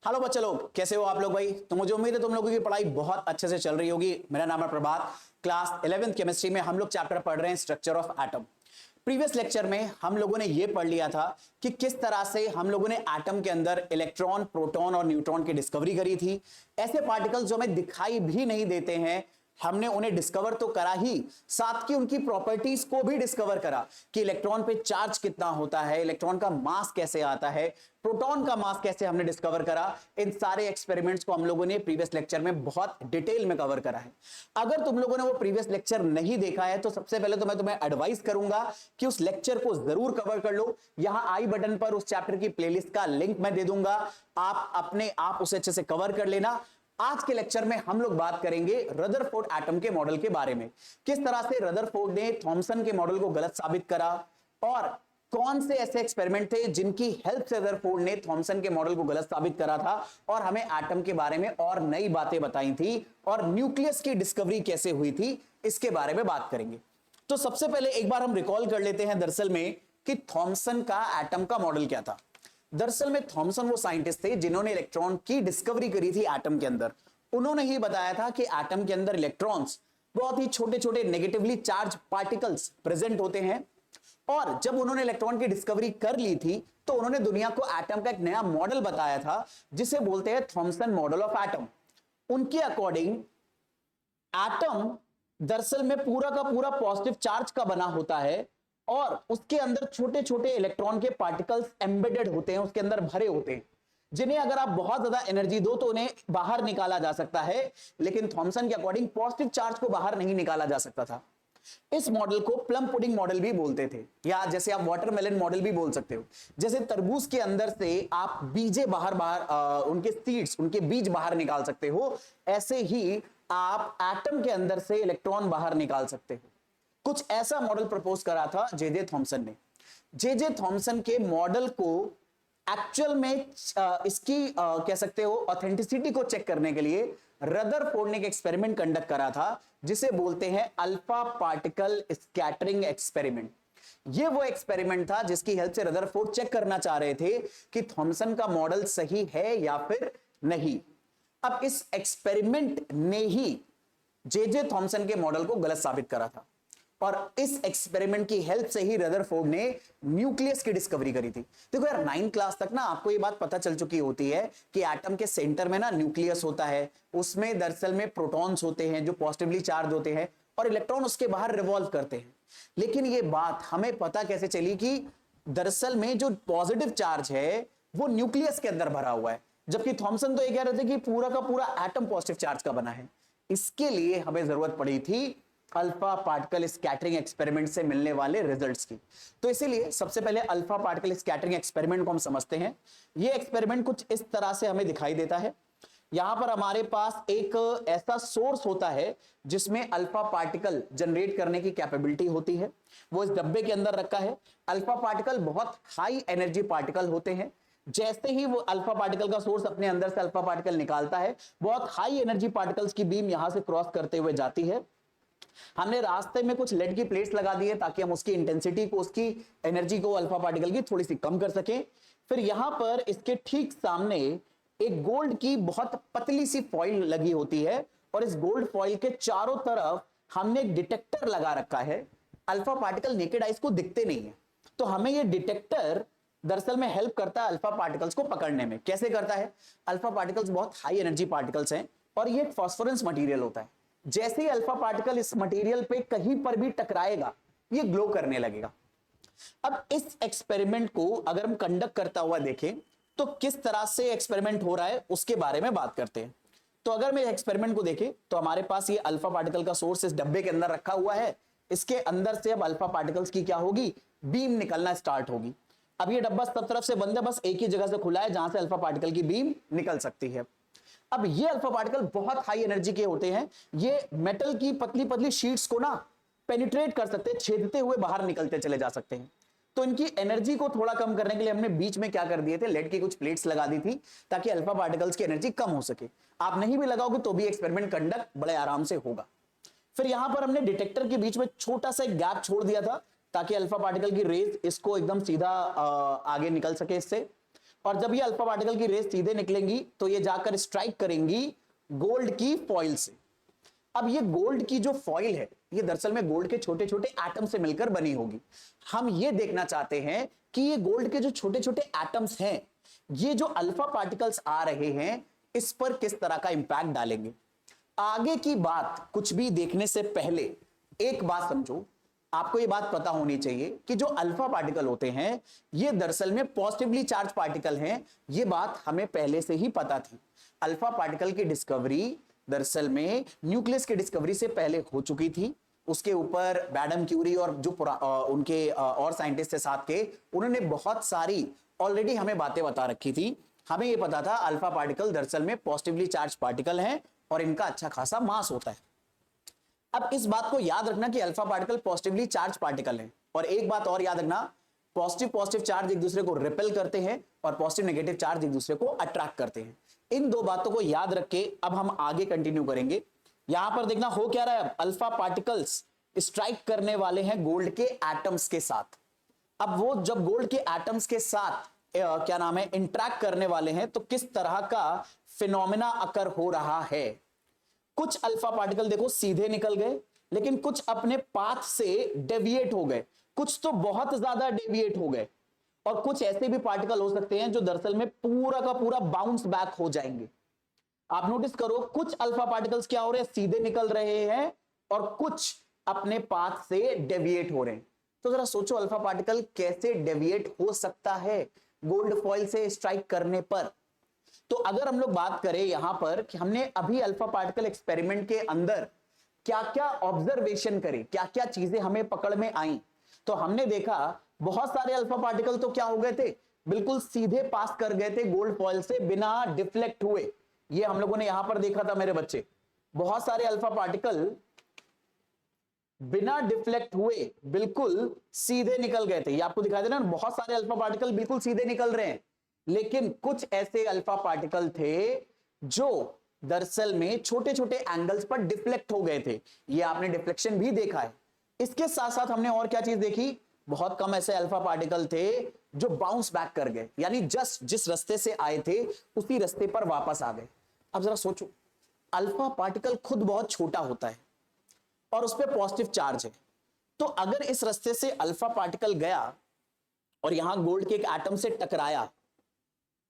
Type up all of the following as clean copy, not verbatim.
Hello बच्चे लोग, कैसे हो आप लोग भाई। तो मुझे उम्मीद है तुम लोगों की पढ़ाई बहुत अच्छे से चल रही होगी। मेरा नाम है प्रभात। क्लास 11th केमिस्ट्री में हम लोग चैप्टर पढ़ रहे हैं structure of atom. Previous lecture में हम लोगों ने यह पढ़ लिया था कि किस तरह से हम लोगों ने एटम के अंदर इलेक्ट्रॉन, प्रोटॉन और न्यूट्रॉन की डिस्कवरी करी थी। ऐसे पार्टिकल्स जो हमें दिखाई भी नहीं देते हैं, हमने उन्हें डिस्कवर तो करा ही, साथ की उनकी प्रॉपर्टीज को भी डिस्कवर करा कि इलेक्ट्रॉन पे चार्ज कितना होता है, इलेक्ट्रॉन का मास कैसे आता है, प्रोटॉन का मास कैसे हमने डिस्कवर करा। इन सारे एक्सपेरिमेंट्स को हम लोगों ने प्रीवियस लेक्चर में बहुत डिटेल में कवर करा है। अगर तुम लोगों ने वो प्रीवियस लेक्चर नहीं देखा है तो सबसे पहले तो मैं तुम्हें एडवाइस करूंगा कि उस लेक्चर को जरूर कवर कर लो। यहां आई बटन पर उस चैप्टर की प्लेलिस्ट का लिंक मैं दे दूंगा, आप अपने आप उसे अच्छे से कवर कर लेना। आज के लेक्चर में हम लोग बात करेंगे रदरफोर्ड एटम के मॉडल के बारे में, किस तरह से रदरफोर्ड ने थॉमसन के मॉडल को गलत साबित करा और कौन से ऐसे एक्सपेरिमेंट थे जिनकी हेल्प से रदरफोर्ड ने थॉमसन के मॉडल को गलत साबित करा था और हमें एटम के बारे में और नई बातें बताई थी और न्यूक्लियस की डिस्कवरी कैसे हुई थी, इसके बारे में बात करेंगे। तो सबसे पहले एक बार हम रिकॉल कर लेते हैं दरअसल में कि थॉमसन का एटम का मॉडल क्या था। दरअसल में थॉमसन वो साइंटिस्ट थे जिन्होंने इलेक्ट्रॉन की डिस्कवरी करी थी एटम के अंदर। उन्होंने ही बताया था कि एटम के अंदर इलेक्ट्रॉन्स, बहुत ही छोटे छोटे नेगेटिवली चार्ज पार्टिकल्स प्रेजेंट होते हैं। और जब उन्होंने इलेक्ट्रॉन की डिस्कवरी कर ली थी तो उन्होंने दुनिया को एटम का एक नया मॉडल बताया था जिसे बोलते हैं थॉमसन मॉडल ऑफ एटम। उनके अकॉर्डिंग एटम दरअसल में पूरा का पूरा पॉजिटिव चार्ज का बना होता है और उसके अंदर छोटे छोटे इलेक्ट्रॉन के पार्टिकल्स एम्बेडेड होते हैं, उसके अंदर भरे होते हैं, जिन्हें अगर आप बहुत ज्यादा एनर्जी दो तो उन्हें बाहर निकाला जा सकता है। लेकिन थॉमसन के अकॉर्डिंग पॉजिटिव चार्ज को बाहर नहीं निकाला जा सकता था। इस मॉडल को प्लम पुडिंग मॉडल भी बोलते थे, या जैसे आप वाटरमेलन मॉडल भी बोल सकते हो। जैसे तरबूज के अंदर से आप बीजे उनके सीड्स, उनके बीज बाहर निकाल सकते हो, ऐसे ही आप एटम के अंदर से इलेक्ट्रॉन बाहर निकाल सकते हो। कुछ ऐसा मॉडल प्रपोज करा था जे थॉमसन ने। जे थॉमसन के मॉडल को एक्चुअल में इसकी कह सकते हो ऑथेंटिसिटी को चेक करने के लिए रदरफोर्ड ने एक एक्सपेरिमेंट कंडक्ट करा था जिसे बोलते हैं अल्फा पार्टिकल स्कैटरिंग एक्सपेरिमेंट। ये वो एक्सपेरिमेंट था जिसकी हेल्प से रदरफोर्ड चेक करना चाह रहे थे कि थॉमसन का मॉडल सही है या फिर नहीं। अब इस एक्सपेरिमेंट ने ही जे थॉमसन के मॉडल को गलत साबित करा था और इस एक्सपेरिमेंट की हेल्प से ही रदरफोर्ड ने न्यूक्लियस की डिस्कवरी करी थी। देखो यार, 9th क्लास तक ना आपको ये बात पता चल चुकी होती है कि एटम के सेंटर में ना न्यूक्लियस होता है, उसमें दरअसल में प्रोटॉन्स होते हैं जो पॉजिटिवली चार्ज होते हैं और इलेक्ट्रॉन उसके बाहर रिवॉल्व करते हैं। लेकिन ये बात हमें पता कैसे चली कि दरअसल में जो पॉजिटिव चार्ज है वो न्यूक्लियस के अंदर भरा हुआ है, जबकि थॉमसन तो ये कह रहे थे कि पूरा का पूरा एटम पॉजिटिव चार्ज का बना है। इसके लिए हमें जरूरत पड़ी थी अल्फा पार्टिकल स्कैटरिंग एक्सपेरिमेंट से मिलने वाले रिजल्ट्स की। तो इसीलिए सबसे पहले अल्फा पार्टिकल स्कैटरिंग एक्सपेरिमेंट को हम समझते हैं। यह एक्सपेरिमेंट कुछ इस तरह से हमें दिखाई देता है। यहां पर हमारे पास एक ऐसा सोर्स होता है जिसमें अल्फा पार्टिकल जनरेट करने की कैपेबिलिटी होती है, वो इस डब्बे के अंदर रखा है। अल्फा पार्टिकल बहुत हाई एनर्जी पार्टिकल होते हैं। जैसे ही वो अल्फा पार्टिकल का सोर्स अपने अंदर से अल्फा पार्टिकल निकालता है, बहुत हाई एनर्जी पार्टिकल्स की बीम यहां से क्रॉस करते हुए जाती है। हमने रास्ते में कुछ लेड की प्लेट्स लगा दी है ताकि हम उसकी इंटेंसिटी को, उसकी एनर्जी को अल्फा पार्टिकल की थोड़ी सी कम कर सकें। फिर यहां पर इसके ठीक सामने एक गोल्ड की बहुत पतली सी फॉइल लगी होती है और इस गोल्ड फॉइल के चारों तरफ हमने एक डिटेक्टर लगा रखा है। अल्फा पार्टिकल नेकेड आइज को दिखते नहीं है, तो हमें यह डिटेक्टर दरअसल में हेल्प करता है अल्फा पार्टिकल्स को पकड़ने में। कैसे करता है? अल्फा पार्टिकल्स बहुत हाई एनर्जी पार्टिकल्स हैं और ये एक फास्फोरेंस मटेरियल होता है। जैसे ही अल्फा पार्टिकल इस मटेरियल पे कहीं पर भी टकराएगा, ये ग्लो करने लगेगा। अब इस एक्सपेरिमेंट को अगर हम कंडक्ट करता हुआ देखें तो किस तरह से एक्सपेरिमेंट हो रहा है उसके बारे में बात करते हैं। तो अगर मैं एक्सपेरिमेंट को देखें तो हमारे पास ये अल्फा पार्टिकल का सोर्स इस डब्बे के अंदर रखा हुआ है। इसके अंदर से अब अल्फा पार्टिकल्स की क्या होगी? बीम निकलना स्टार्ट होगी। अब ये डब्बा सब तरफ से बंद है, बस एक ही जगह से खुला है जहां से अल्फा पार्टिकल की बीम निकल सकती है। अब ये अल्फा पार्टिकल बहुत हाई एनर्जी के होते हैं, ये मेटल की पतली पतली शीट्स को ना पेनिट्रेट कर सकते हैं, छेदते हुए बाहर निकलते चले जा सकते हैं। तो इनकी एनर्जी को थोड़ा कम करने के लिए हमने बीच में क्या कर दिए थे, लेड की कुछ प्लेट्स लगा दी थी ताकि अल्फा पार्टिकल्स की एनर्जी कम हो सके। आप नहीं भी लगाओगे तो भी एक्सपेरिमेंट कंडक्ट बड़े आराम से होगा। फिर यहां पर हमने डिटेक्टर के बीच में छोटा सा एक गैप छोड़ दिया था ताकि अल्फा पार्टिकल की रेज इसको एकदम सीधा आगे निकल सके इससे। और जब ये अल्फा पार्टिकल की रेस सीधे निकलेंगी तो ये जाकर स्ट्राइक करेंगी गोल्ड की फॉइल से। अब ये गोल्ड की जो फॉइल है ये दरअसल में गोल्ड के छोटे छोटे एटम से मिलकर बनी होगी। हम ये देखना चाहते हैं कि ये गोल्ड के जो छोटे छोटे एटम्स हैं ये जो अल्फा पार्टिकल्स आ रहे हैं इस पर किस तरह का इंपैक्ट डालेंगे। आगे की बात कुछ भी देखने से पहले एक बात समझो, आपको ये बात पता होनी चाहिए कि जो अल्फा पार्टिकल होते हैं ये दरअसल में पॉजिटिवली चार्ज पार्टिकल हैं। ये बात हमें पहले से ही पता थी। अल्फा पार्टिकल की डिस्कवरी दरअसल में न्यूक्लियस की डिस्कवरी से पहले हो चुकी थी। उसके ऊपर मैडम क्यूरी और जो उनके और साइंटिस्ट थे साथ के, उन्होंने बहुत सारी ऑलरेडी हमें बातें बता रखी थी। हमें यह पता था अल्फा पार्टिकल दरअसल में पॉजिटिवली चार्ज पार्टिकल हैं और इनका अच्छा खासा मास होता है। अब इस बात को याद रखना कि alpha particle positively charge particle है। और एक बात और याद रखना, पॉजिटिव पॉजिटिव चार्ज एक दूसरे को रिपेल करते हैं और पॉजिटिव नेगेटिव चार्ज एक दूसरे को अट्रैक्ट करते हैं। इन दो बातों को याद रख के अब हम आगे कंटिन्यू करेंगे। यहां पर देखना हो क्या रहा है, अल्फा पार्टिकल्स स्ट्राइक करने वाले हैं गोल्ड के एटम्स के साथ। अब वो जब गोल्ड के एटम्स के साथ क्या नाम है इंटरैक्ट करने वाले हैं तो किस तरह का फिनोमेना अकर हो रहा है। कुछ अल्फा पार्टिकल देखो सीधे निकल गए, लेकिन कुछ अपने पाथ से डेविएट हो गए, कुछ तो बहुत ज्यादा डेविएट हो गए, और कुछ ऐसे भी पार्टिकल हो सकते हैं जो दरअसल में पूरा का पूरा बाउंस बैक हो जाएंगे। आप नोटिस करो, कुछ अल्फा पार्टिकल्स क्या हो रहे हैं, सीधे निकल रहे हैं और कुछ अपने पाथ से डेविएट हो रहे हैं। तो जरा सोचो अल्फा पार्टिकल कैसे डेविएट हो सकता है गोल्ड फॉइल से स्ट्राइक करने पर। तो अगर हम लोग बात करें यहां पर कि हमने अभी अल्फा पार्टिकल एक्सपेरिमेंट के अंदर क्या क्या ऑब्जर्वेशन करे, क्या क्या चीजें हमें पकड़ में आई, तो हमने देखा बहुत सारे अल्फा पार्टिकल तो क्या हो गए थे, बिल्कुल सीधे पास कर गए थे गोल्ड फॉइल से बिना डिफ्लेक्ट हुए। ये हम लोगों ने यहां पर देखा था मेरे बच्चे, बहुत सारे अल्फा पार्टिकल बिना डिफ्लेक्ट हुए बिल्कुल सीधे निकल गए थे। ये आपको दिखाई दे रहा है, बहुत सारे अल्फा पार्टिकल बिल्कुल सीधे निकल रहे हैं, लेकिन कुछ ऐसे अल्फा पार्टिकल थे जो दरअसल में छोटे छोटे एंगल्स पर डिफ्लेक्ट हो गए थे। ये आपने डिफ्लेक्शन भी देखा है। इसके साथ साथ हमने और क्या चीज देखी, बहुत कम ऐसे अल्फा पार्टिकल थे जो बाउंस बैक कर गए, यानी जस्ट जिस रास्ते से आए थे उसी रास्ते पर वापस आ गए। अब जरा सोचो, अल्फा पार्टिकल खुद बहुत छोटा होता है और उस पर पॉजिटिव चार्ज है, तो अगर इस रास्ते से अल्फा पार्टिकल गया और यहां गोल्ड के एक एटम से टकराया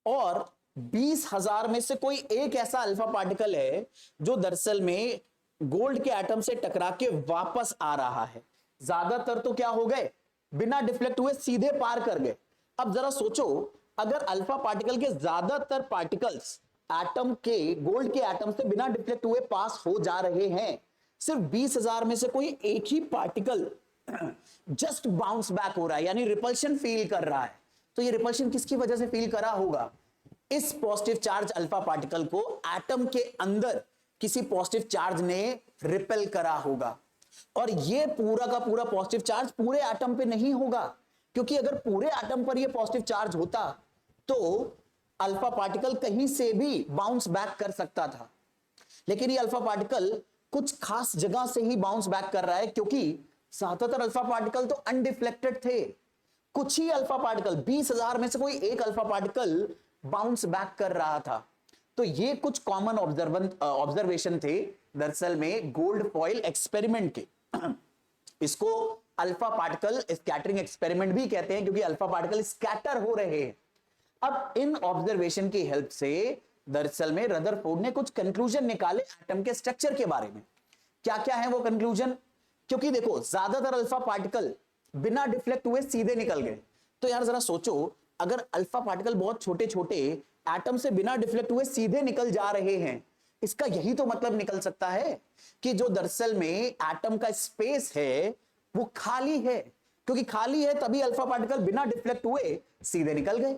और 20,000 में से कोई एक ऐसा अल्फा पार्टिकल है जो दरअसल में गोल्ड के एटम से टकरा के वापस आ रहा है, ज्यादातर तो क्या हो गए, बिना डिफ्लेक्ट हुए सीधे पार कर गए। अब जरा सोचो, अगर अल्फा पार्टिकल के ज्यादातर पार्टिकल्स एटम के गोल्ड के एटम से बिना डिफ्लेक्ट हुए पास हो जा रहे हैं, सिर्फ 20,000 में से कोई एक ही पार्टिकल जस्ट बाउंस बैक हो रहा है, यानी रिपल्शन फील कर रहा है। तो ये रिपल्शन किसकी वजह से फील करा होगा, इस पॉजिटिव चार्ज अल्फा पार्टिकल को एटम के अंदर किसी पॉजिटिव चार्ज ने रिपेल करा होगा। और ये पूरा का पूरा पॉजिटिव चार्ज पूरे एटम पे नहीं होगा, क्योंकि अगर पूरे एटम पर ये पॉजिटिव चार्ज होता तो अल्फा पार्टिकल कहीं से भी बाउंस बैक कर सकता था। लेकिन ये अल्फा पार्टिकल कुछ खास जगह से ही बाउंस बैक कर रहा है, क्योंकि ज्यादातर अल्फा पार्टिकल तो अनडिफ्लेक्टेड थे। कुछ ही अल्फा पार्टिकल, 20,000 में से कोई एक अल्फा पार्टिकल बाउंस बैक कर रहा था। तो ये कुछ कॉमन ऑब्जर्वेशन थे दरअसल में गोल्ड फॉइल एक्सपेरिमेंट के। इसको अल्फा पार्टिकल स्कैटरिंग एक्सपेरिमेंट भी कहते हैं, क्योंकि अल्फा पार्टिकल स्कैटर हो रहे हैं। अब इन ऑब्जर्वेशन की हेल्प से दरअसल में रदरफोर्ड ने कुछ कंक्लूजन निकाले एटम के स्ट्रक्चर के बारे में। क्या क्या है वो कंक्लूजन, क्योंकि देखो ज्यादातर अल्फा पार्टिकल बिना डिफ्लेक्ट हुए सीधे निकल गए। तो यार जरा सोचो, अगर अल्फा पार्टिकल बहुत छोटे छोटे एटम से बिना डिफ्लेक्ट हुए सीधे निकल जा रहे हैं, इसका यही तो मतलब निकल सकता है कि जो दरअसल में एटम का स्पेस है वो खाली है, क्योंकि खाली है तभी अल्फा पार्टिकल बिना डिफ्लेक्ट हुए सीधे निकल गए।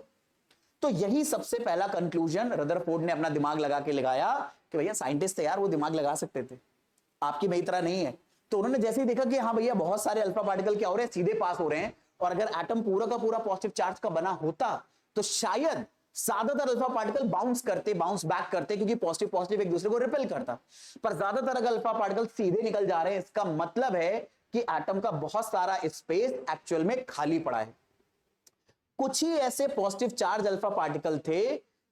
तो यही सबसे पहला कंक्लूजन रदरफोर्ड ने अपना दिमाग लगा के लगाया कि भैया साइंटिस्ट यार वो दिमाग लगा सकते थे, आपकी मेरी तरह नहीं है। तो उन्होंने जैसे ही देखा कि हाँ भैया बहुत सारे अल्फा पार्टिकल क्या हो रहे हैं, सीधे पास हो रहे हैं, और अगर एटम पूरा का पूरा पॉजिटिव चार्ज का बना होता तो शायद ज्यादातर अल्फा पार्टिकल बाउंस बैक करते, क्योंकि पॉजिटिव पॉजिटिव एक दूसरे को रिपेल करता। पर ज्यादातर अगर अल्फा पार्टिकल सीधे निकल जा रहे हैं, इसका मतलब है कि एटम का बहुत सारा स्पेस एक्चुअल में खाली पड़ा है। कुछ ही ऐसे पॉजिटिव चार्ज अल्फा पार्टिकल थे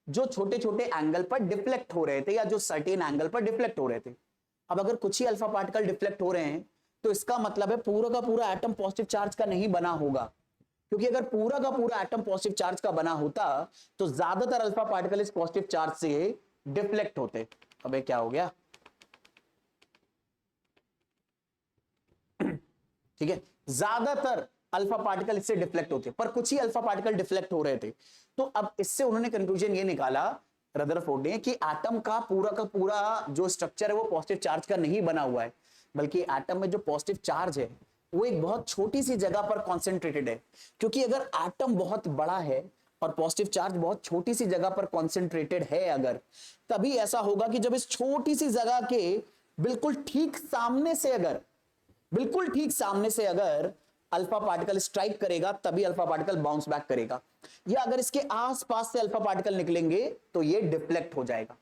जो छोटे छोटे एंगल पर डिफ्लेक्ट हो रहे थे या जो सर्टेन एंगल पर डिफ्लेक्ट हो रहे थे। अब अगर कुछ ही अल्फा पार्टिकल डिफ्लेक्ट हो रहे हैं तो इसका मतलब है पूरा का पूरा एटम पॉजिटिव चार्ज का नहीं बना होगा, क्योंकि अगर पूरा का पूरा एटम पॉजिटिव चार्ज का बना होता तो ज्यादातर अल्फा पार्टिकल इस पॉजिटिव चार्ज से डिफ्लेक्ट होते। अबे क्या हो गया, ठीक है, ज्यादातर अल्फा पार्टिकल इससे डिफ्लेक्ट होते, पर कुछ ही अल्फा पार्टिकल डिफ्लेक्ट हो रहे थे। तो अब इससे उन्होंने कंक्लूजन ये निकाला रदरफोर्ड ने कि एटम का पूरा जो स्ट्रक्चर है वो पॉजिटिव चार्ज का नहीं बना हुआ है, बल्कि एटम में जो पॉजिटिव चार्ज है वो एक बहुत छोटी सी जगह पर कॉन्सेंट्रेटेड है। क्योंकि अगर एटम बहुत बड़ा है और पॉजिटिव चार्ज बहुत छोटी सी जगह पर कॉन्सेंट्रेटेड है, अगर तभी ऐसा होगा कि जब इस छोटी सी जगह के बिल्कुल ठीक सामने से अगर अल्फा पार्टिकल स्ट्राइक करेगा तभी अल्फा पार्टिकल बाउंस बैक करेगा, या अगर इसके आसपास से अल्फा पार्टिकल निकलेंगे तो ये डिफ्लेक्ट हो जाएगा।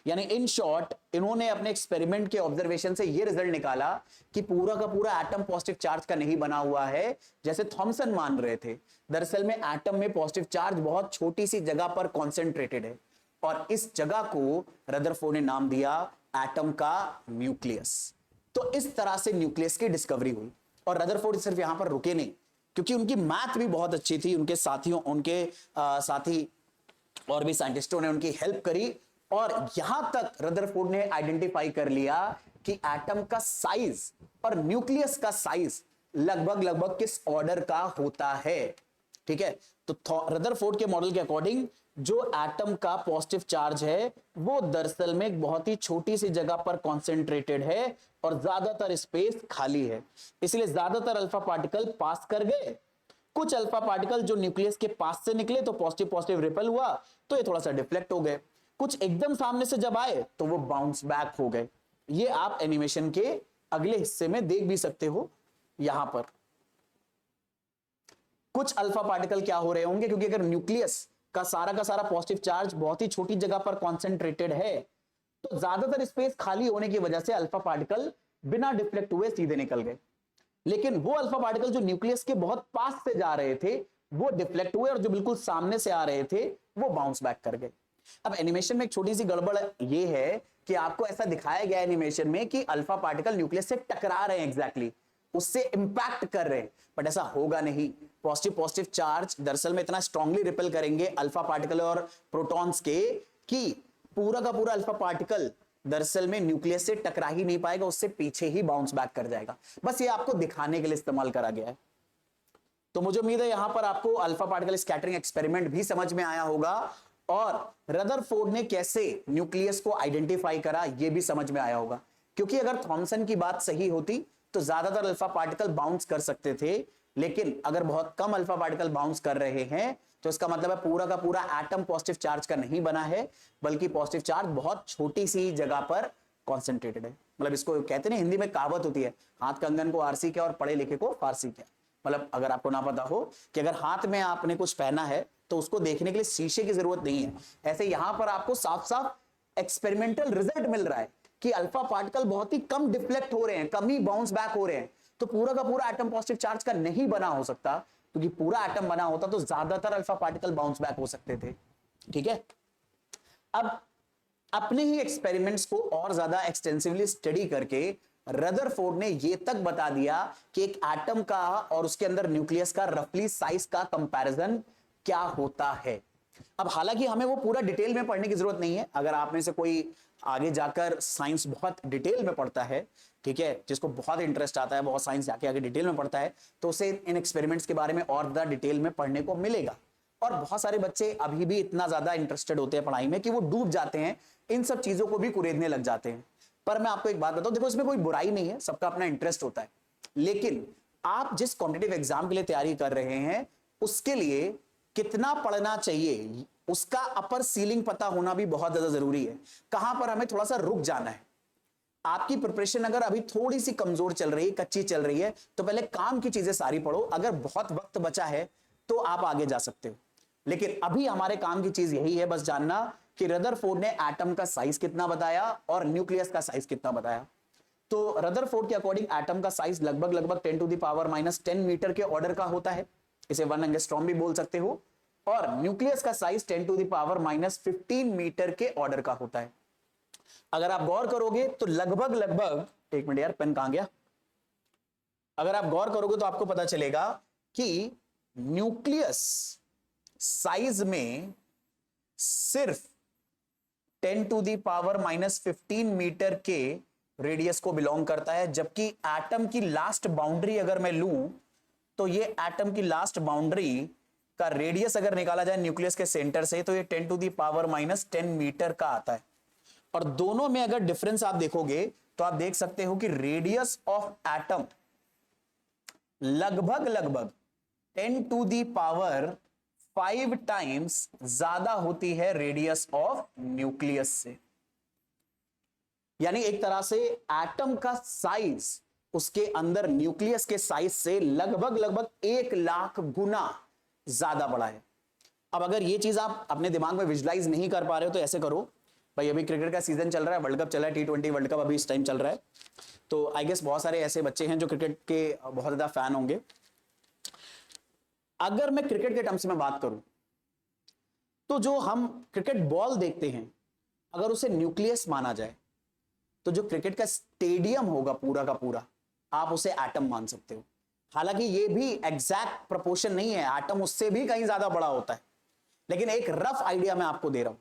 यानी इन शॉर्ट इन्होंने अपने एक्सपेरिमेंट के ऑब्जर्वेशन से ये रिजल्ट निकाला कि पूरा का पूरा एटम पॉजिटिव चार्ज का नहीं बना हुआ है जैसे थॉमसन मान रहे थे। दरअसल में एटम में पॉजिटिव चार्ज बहुत छोटी सी जगह पर कॉन्सेंट्रेटेड है और इस जगह को रदरफोर्ड ने नाम दिया एटम का न्यूक्लियस। तो इस तरह से न्यूक्लियस की डिस्कवरी हुई और रदरफोर्ड सिर्फ यहां पर रुके नहीं, क्योंकि उनकी मैथ भी बहुत अच्छी थी, उनके साथी और भी साइंटिस्टों ने उनकी हेल्प करी और यहां तक रदरफोर्ड ने आइडेंटिफाई कर लिया कि एटम का साइज और न्यूक्लियस का साइज लगभग किस ऑर्डर का होता है। ठीक है, तो रदरफोर्ड के मॉडल के अकॉर्डिंग जो एटम का पॉजिटिव चार्ज है वो दरअसल में एक बहुत ही छोटी सी जगह पर कॉन्सेंट्रेटेड है और ज्यादातर स्पेस खाली है, इसलिए ज्यादातर अल्फा पार्टिकल पास कर गए। कुछ अल्फा पार्टिकल जो न्यूक्लियस के पास से निकले तो पॉजिटिव रिपल हुआ तो ये थोड़ा सा डिफ्लेक्ट हो गए, कुछ एकदम सामने से जब आए तो वो बाउंस बैक हो गए। ये आप एनिमेशन के अगले हिस्से में देख भी सकते हो। यहां पर कुछ अल्फा पार्टिकल क्या हो रहे होंगे, क्योंकि अगर न्यूक्लियस का सारा पॉजिटिव चार्ज बहुत ही छोटी जगह पर कॉन्सेंट्रेटेड है तो ज्यादातर स्पेस खाली होने की वजह से अल्फा पार्टिकल बिना डिफ्लेक्ट हुए सीधे निकल गए, लेकिन वो अल्फा पार्टिकल जो न्यूक्लियस के बहुत पास से जा रहे थे वो डिफ्लेक्ट हुए और जो बिल्कुल सामने से आ रहे थे वो बाउंस बैक कर गए। अब एनिमेशन में एक छोटी सी गड़बड़ ये है कि आपको ऐसा दिखाया गया एनिमेशन में कि अल्फा पार्टिकल न्यूक्लियस से टकरा रहे हैं, एग्जैक्टली उससे इंपैक्ट कर रहे हैं, बट ऐसा होगा नहीं। पॉजिटिव चार्ज दरअसल में इतना स्ट्रांगली रिपेल करेंगे अल्फा पार्टिकल और प्रोटॉन्स के कि पूरा का पूरा अल्फा पार्टिकल दरअसल में न्यूक्लियस से टकरा ही नहीं पाएगा, उससे पीछे ही बाउंस बैक कर जाएगा। बस ये आपको दिखाने के लिए इस्तेमाल करा गया है। तो मुझे उम्मीद है यहां पर आपको अल्फा पार्टिकल स्कैटरिंग एक्सपेरिमेंट भी समझ में आया होगा और रदरफोर्ड ने कैसे न्यूक्लियस को आइडेंटिफाई करा ये भी समझ में आया होगा, क्योंकि अगर थॉमसन की बात सही होती तो ज्यादातर अल्फा पार्टिकल बाउंस कर सकते थे, लेकिन अगर बहुत कम अल्फा पार्टिकल बाउंस कर रहे हैं तो इसका मतलब है पूरा का पूरा एटम पॉजिटिव चार्ज का नहीं बना है, बल्कि पॉजिटिव चार्ज बहुत छोटी सी जगह पर कॉन्सेंट्रेटेड है। मतलब इसको कहते हैं हिंदी में कहावत होती है, हाथ कंगन को आरसी क्या और पढ़े लिखे को फारसी क्या। मतलब अगर आपको ना पता हो कि अगर हाथ में आपने कुछ पहना है तो उसको देखने के लिए शीशे की जरूरत नहीं है, ऐसे यहां पर आपको साफ साफ एक्सपेरिमेंटल रिजल्ट मिल रहा है कि अल्फा पार्टिकल बहुत ही कम डिफ्लेक्ट हो रहे हैं, कम ही बाउंस बैक हो रहे हैं। तो पूरा का पूरा एटम पॉजिटिव चार्ज का नहीं बना हो सकता, क्योंकि पूरा एटम बना होता तो ज्यादातर अल्फा पार्टिकल बाउंस बैक हो सकते थे। ठीक है, अब अपने ही एक्सपेरिमेंट्स को और ज्यादा एक्सटेंसिवली स्टडी करके रदरफोर्ड ने यह तक बता दिया कि एक एटम का और उसके अंदर न्यूक्लियस का रफली साइज का कंपैरिजन क्या होता है। अब हालांकि हमें वो पूरा डिटेल में पढ़ने की जरूरत नहीं है, अगर आप में से कोई आगे जाकर साइंस बहुत डिटेल में पढ़ता है, ठीक है, जिसको बहुत इंटरेस्ट आता है, बहुत साइंस जाके आगे डिटेल में पढ़ता है, तो उसे इन एक्सपेरिमेंट्स के बारे में और ज्यादा डिटेल में पढ़ने को मिलेगा। और बहुत सारे बच्चे अभी भी इतना ज्यादा इंटरेस्टेड होते हैं पढ़ाई में कि वो डूब जाते हैं, इन सब चीजों को भी कुरेदने लग जाते हैं। पर मैं आपको एक बात बताऊं, देखो इसमें कोई बुराई नहीं है, सबका अपना इंटरेस्ट होता है, लेकिन आप जिस कॉम्पिटिटिव एग्जाम के लिए तैयारी कर रहे हैं उसके लिए कितना पढ़ना चाहिए उसका अपर सीलिंग पता होना भी बहुत ज्यादा जरूरी है। कहां पर हमें थोड़ा सा रुक जाना है। आपकी प्रिपरेशन अगर अभी थोड़ी सी कमजोर चल रही है, कच्ची चल रही है, तो पहले काम की चीजें सारी पढ़ो। अगर बहुत वक्त बचा है तो आप आगे जा सकते हो, लेकिन अभी हमारे काम की चीज यही है बस जानना कि रदरफोर्ड ने एटम का साइज कितना बताया और न्यूक्लियस का साइज कितना बताया। तो रदरफोर्ड के अकॉर्डिंग एटम का साइज लगभग 10⁻⁻10 मीटर के ऑर्डर का होता है, इसे 1 एंगस्ट्रॉम भी बोल सकते हो, और न्यूक्लियस का साइज 10⁻⁻15 मीटर के ऑर्डर का होता है। अगर आप गौर करोगे तो लगभग लगभग, एक मिनट यार पेन कहां गया, अगर आप गौर करोगे तो आपको पता चलेगा कि न्यूक्लियस साइज में सिर्फ 10⁻⁻15 मीटर के रेडियस को बिलोंग करता है, जबकि एटम की लास्ट बाउंड्री अगर मैं लूं तो ये एटम की लास्ट बाउंड्री का रेडियस अगर निकाला जाए न्यूक्लियस के सेंटर से तो ये 10⁻⁻10 मीटर का आता है। और दोनों में अगर डिफरेंस आप देखोगे तो आप देख सकते हो कि रेडियस ऑफ एटम लगभग लगभग 10⁻5 टाइम्स ज्यादा होती है रेडियस ऑफ न्यूक्लियस से। यानी एक तरह से एटम का साइज उसके अंदर न्यूक्लियस के साइज से लगभग लगभग 1 लाख गुना ज्यादा बड़ा है। अब अगर ये चीज आप अपने दिमाग में विजुलाइज नहीं कर पा रहे हो तो ऐसे करो भाई, अभी क्रिकेट का सीजन चल रहा है, वर्ल्ड कप चल रहा है, T20 वर्ल्ड कप अभी इस टाइम चल रहा है, तो आई गेस बहुत सारे ऐसे बच्चे हैं जो क्रिकेट के बहुत ज्यादा फैन होंगे। अगर मैं क्रिकेट के टर्म्स में बात करूं तो जो हम क्रिकेट बॉल देखते हैं अगर उसे न्यूक्लियस माना जाए तो जो क्रिकेट का स्टेडियम होगा पूरा का पूरा आप उसे एटम मान सकते हो। हालांकि ये भी एग्जैक्ट प्रोपोर्शन नहीं है, एटम उससे भी कहीं ज्यादा बड़ा होता है, लेकिन एक रफ आइडिया मैं आपको दे रहा हूं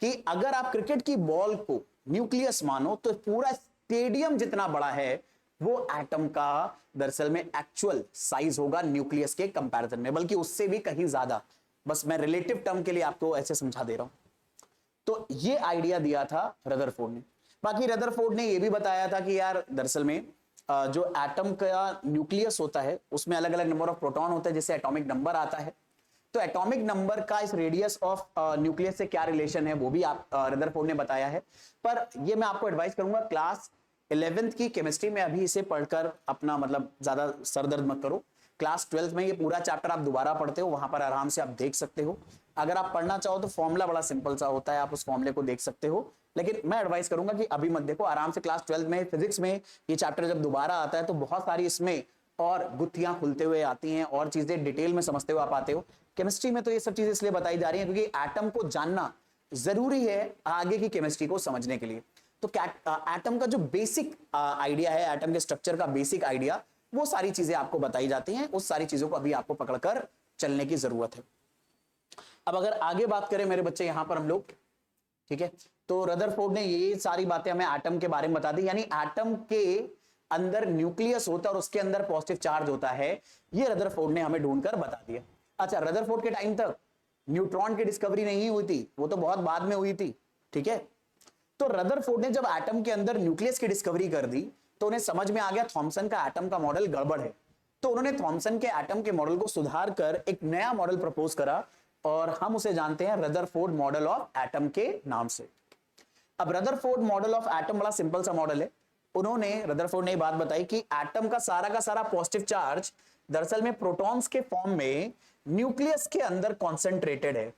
कि अगर आप क्रिकेट की बॉल को न्यूक्लियस मानो तो पूरा स्टेडियम जितना बड़ा है वो एटम का दरअसल में एक्चुअल साइज होगा न्यूक्लियस के कंपैरिजन में, बल्कि उससे भी कहीं ज्यादा। बस मैं रिलेटिव टर्म के लिए आपको ऐसे समझा दे रहा हूं। तो ये आइडिया दिया था रदरफोर्ड ने। बाकी रदरफोर्ड ने ये भी बताया था कि यार दरअसल में जो एटम का न्यूक्लियस होता है उसमें अलग अलग नंबर ऑफ प्रोटॉन होते हैं, जिससे एटॉमिक नंबर आता है। तो एटॉमिक नंबर का इस रेडियस ऑफ न्यूक्लियस से क्या रिलेशन है वो भी आप रदरफोर्ड ने बताया है। पर ये मैं आपको एडवाइस करूंगा क्लास 11th की केमिस्ट्री में अभी इसे पढ़कर अपना मतलब ज्यादा सरदर्द मत करो। क्लास 12th में ये पूरा चैप्टर आप दोबारा पढ़ते हो, वहां पर आराम से आप देख सकते हो। अगर आप पढ़ना चाहो तो फॉर्मूला बड़ा सिंपल सा होता है, आप उस फॉर्मूले को देख सकते हो, लेकिन मैं एडवाइस करूंगा कि अभी मत देखो, आराम से क्लास 12th में फिजिक्स में ये चैप्टर जब दोबारा आता है तो बहुत सारी इसमें और गुत्थियां खुलते हुए आती हैं और चीजें डिटेल में समझते हुए आप आते हो। केमिस्ट्री में तो ये सब चीजें इसलिए बताई जा रही हैं क्योंकि एटम को जानना जरूरी है आगे की केमिस्ट्री को समझने के लिए। तो एटम का जो बेसिक आइडिया है, एटम के स्ट्रक्चर का बेसिक आइडिया, वो सारी चीजें आपको बताई जाती हैं। उस सारी चीजों को अभी आपको पकड़कर चलने की जरूरत है। अब अगर आगे बात करें मेरे बच्चे यहां पर हम लोग, ठीक है, तो रदरफोर्ड ने ये सारी बातें हमें एटम के बारे में बता दी। यानी एटम के अंदर न्यूक्लियस होता है और उसके अंदर पॉजिटिव चार्ज होता है, ये रदरफोर्ड ने हमें ढूंढकर बता दिया। अच्छा, रदरफोर्ड के टाइम तक न्यूट्रॉन की डिस्कवरी नहीं हुई थी, वो तो बहुत बाद में हुई थी, ठीक है। तो रदरफोर्ड ने जब एटम के अंदर न्यूक्लियस की डिस्कवरी कर दी तो उन्हें समझ में आ गया थॉमसन का एटम का मॉडल गड़बड़ है। तो उन्होंने थॉमसन के एटम के मॉडल को सुधार कर एक नया मॉडल प्रपोज करा और हम उसे जानते हैं रदरफोर्ड मॉडल ऑफ एटम के नाम से। अब रदरफोर्ड मॉडल ऑफ एटम बड़ा सिंपल सा मॉडल है। रदरफोर्ड ने बात बताई कि एटम का सारा पॉजिटिव चार्ज दरअसल में प्रोटॉन्स के फॉर्म में न्यूक्लियस के अंदर कॉन्सेंट्रेटेड है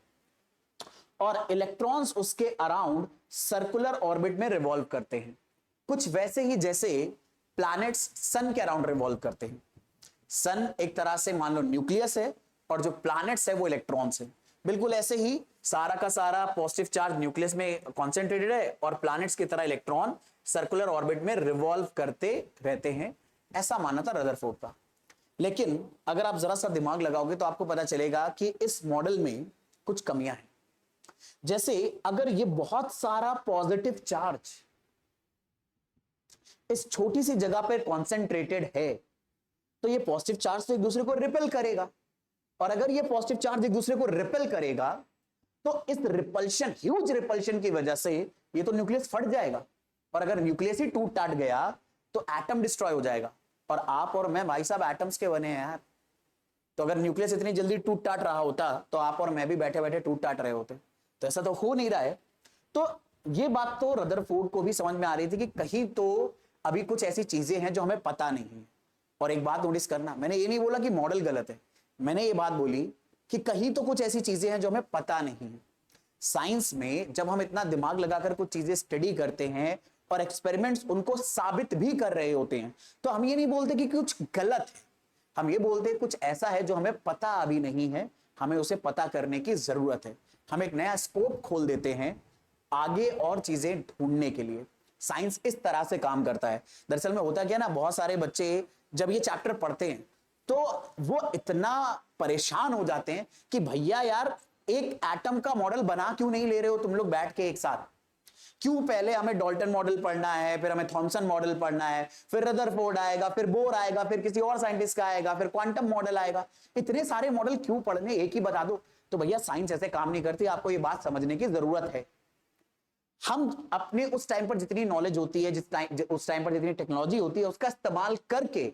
और इलेक्ट्रॉन्स उसके अराउंड सर्कुलर ऑर्बिट में रिवॉल्व करते हैं, कुछ वैसे ही जैसे प्लैनेट्स सन के अराउंड रिवॉल्व करते हैं। सन एक तरह से मान लो न्यूक्लियस है और जो प्लैनेट्स है वो इलेक्ट्रॉन्स है। बिल्कुल ऐसे ही सारा का सारा पॉजिटिव चार्ज न्यूक्लियस में कॉन्सेंट्रेटेड है और प्लैनेट्स की तरह इलेक्ट्रॉन सर्कुलर ऑर्बिट में रिवॉल्व करते रहते हैं, ऐसा मानना था रदरफोर्ड का। लेकिन अगर आप जरा सा दिमाग लगाओगे तो आपको पता चलेगा कि इस मॉडल में कुछ कमियां हैं। जैसे अगर ये बहुत सारा पॉजिटिव चार्ज इस छोटी सी जगह पर कॉन्सेंट्रेटेड है तो ये पॉजिटिव चार्ज तो एक दूसरे को रिपेल करेगा, और अगर ये पॉजिटिव चार्ज एक दूसरे को रिपेल करेगा तो इस रिपल्शन, ह्यूज रिपल्शन की वजह से ये तो न्यूक्लियस फट जाएगा, और अगर न्यूक्लियस ही टूट टाट गया तो एटम डिस्ट्रॉय हो जाएगा। और आप और मैं भाई साहब एटम्स के बने हैं यार, तो अगर न्यूक्लियस इतनी जल्दी टूट टाट रहा होता तो आप और मैं भी बैठे बैठे टूट टाट रहे होते, तो ऐसा तो हो नहीं रहा है। तो ये बात तो रदरफोर्ड को भी समझ में आ रही थी कि कहीं तो अभी कुछ ऐसी चीजें हैं जो हमें पता नहीं है। और एक बात नोटिस करना, मैंने ये नहीं बोला कि मॉडल गलत है, मैंने ये बात बोली कि कहीं तो कुछ ऐसी चीजें हैं जो हमें पता नहीं है। साइंस में जब हम इतना दिमाग लगाकर कुछ चीजें स्टडी करते हैं और एक्सपेरिमेंट्स उनको साबित भी कर रहे होते हैं तो हम ये नहीं बोलते कि कुछ गलत है, हम ये बोलते हैं कुछ ऐसा है जो हमें पता अभी नहीं है, हमें उसे पता करने की जरूरत है। हम एक नया स्कोप खोल देते हैं आगे और चीजें ढूंढने के लिए। साइंस इस तरह से काम करता है। दरअसल में होता क्या ना, बहुत सारे बच्चे जब ये चैप्टर पढ़ते हैं तो वो इतना परेशान हो जाते हैं कि भैया यार एक एटम का मॉडल बना क्यों नहीं ले रहे हो तुम लोग बैठ के एक साथ? क्यों पहले हमें डॉल्टन मॉडल पढ़ना है, फिर हमें थॉमसन मॉडल पढ़ना है, फिर रदरफोर्ड आएगा, फिर बोर आएगा, फिर किसी और साइंटिस्ट का आएगा, फिर क्वांटम मॉडल आएगा। इतने सारे मॉडल क्यों पढ़ने, एक ही बता दो। तो भैया साइंस ऐसे काम नहीं करती, आपको ये बात समझने की जरूरत है। हम अपने उस टाइम पर जितनी नॉलेज होती है, उस टाइम पर जितनी टेक्नोलॉजी होती है, उसका इस्तेमाल करके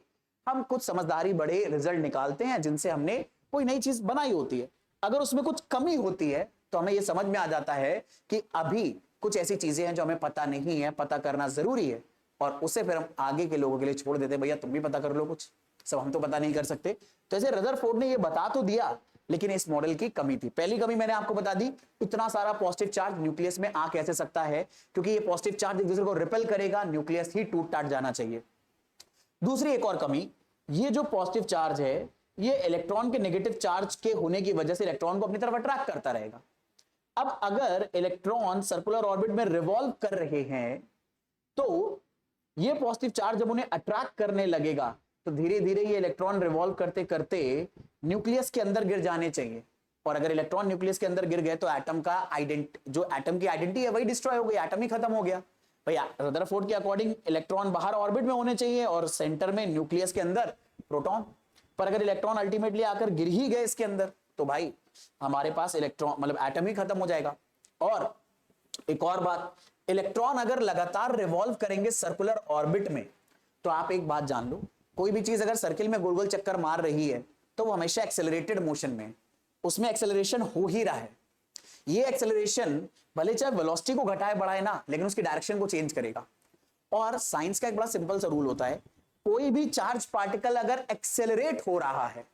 हम कुछ समझदारी बड़े रिजल्ट निकालते हैं जिनसे हमने कोई नई चीज बनाई होती है। अगर उसमें कुछ कमी होती है तो हमें यह समझ में आ जाता है कि अभी कुछ ऐसी चीजें हैं जो हमें पता नहीं है, पता करना जरूरी है, और उसे फिर हम आगे के लोगों के लिए छोड़ देते हैं, भैया तुम भी पता कर लो, कुछ सब हम तो पता नहीं कर सकते। तो ऐसे रदरफोर्ड ने यह बता तो दिया, लेकिन इस मॉडल की कमी थी। पहली कमी मैंने आपको बता दी, इतना सारा पॉजिटिव चार्ज न्यूक्लियस में आ कैसे सकता है, क्योंकि ये पॉजिटिव चार्ज एक दूसरे को रिपेल करेगा, न्यूक्लियस ही टूट टाट जाना चाहिए। दूसरी एक और कमी, ये जो पॉजिटिव चार्ज है ये इलेक्ट्रॉन के नेगेटिव चार्ज के होने की वजह से इलेक्ट्रॉन को अपनी तरफ अट्रैक्ट करता रहेगा। अब अगर इलेक्ट्रॉन सर्कुलर ऑर्बिट में रिवॉल्व कर रहे हैं तो ये पॉजिटिव चार्ज जब उन्हें अट्रैक्ट करने लगेगा तो धीरे धीरे ये इलेक्ट्रॉन रिवॉल्व करते करते न्यूक्लियस के अंदर गिर जाने चाहिए। और अगर इलेक्ट्रॉन न्यूक्लियस के अंदर गिर गए तो एटम की आइडेंटिटी है वही डिस्ट्रॉय हो गई, एटम ही खत्म हो गया। भैया रदरफोर्ड के अकॉर्डिंग इलेक्ट्रॉन बाहर ऑर्बिट में होने चाहिए और सेंटर में न्यूक्लियस के अंदर प्रोटॉन। पर अगर इलेक्ट्रॉन अल्टीमेटली आकर गिर ही गए इसके अंदर तो भाई हमारे पास इलेक्ट्रॉन मतलब एटम ही खत्म हो जाएगा। और एक और बात, इलेक्ट्रॉन अगर लगातार रिवॉल्व करेंगे सर्कुलर ऑर्बिट में तो आप एक बात जान लो, कोई भी चीज अगर सर्किल में गोल गोल चक्कर मार रही है तो वो हमेशा एक्सेलरेटेड मोशन में, उसमें एक्सेलरेशन हो ही रहा है। ये एक्सेलरेशन भले चाहे वेलोसिटी को घटाए बढ़ाए ना, लेकिन उसकी डायरेक्शन को चेंज करेगा। और साइंस का एक बड़ा सिंपल सा रूल होता है, कोई भी चार्ज पार्टिकल अगर एक्सेलरेट हो रहा है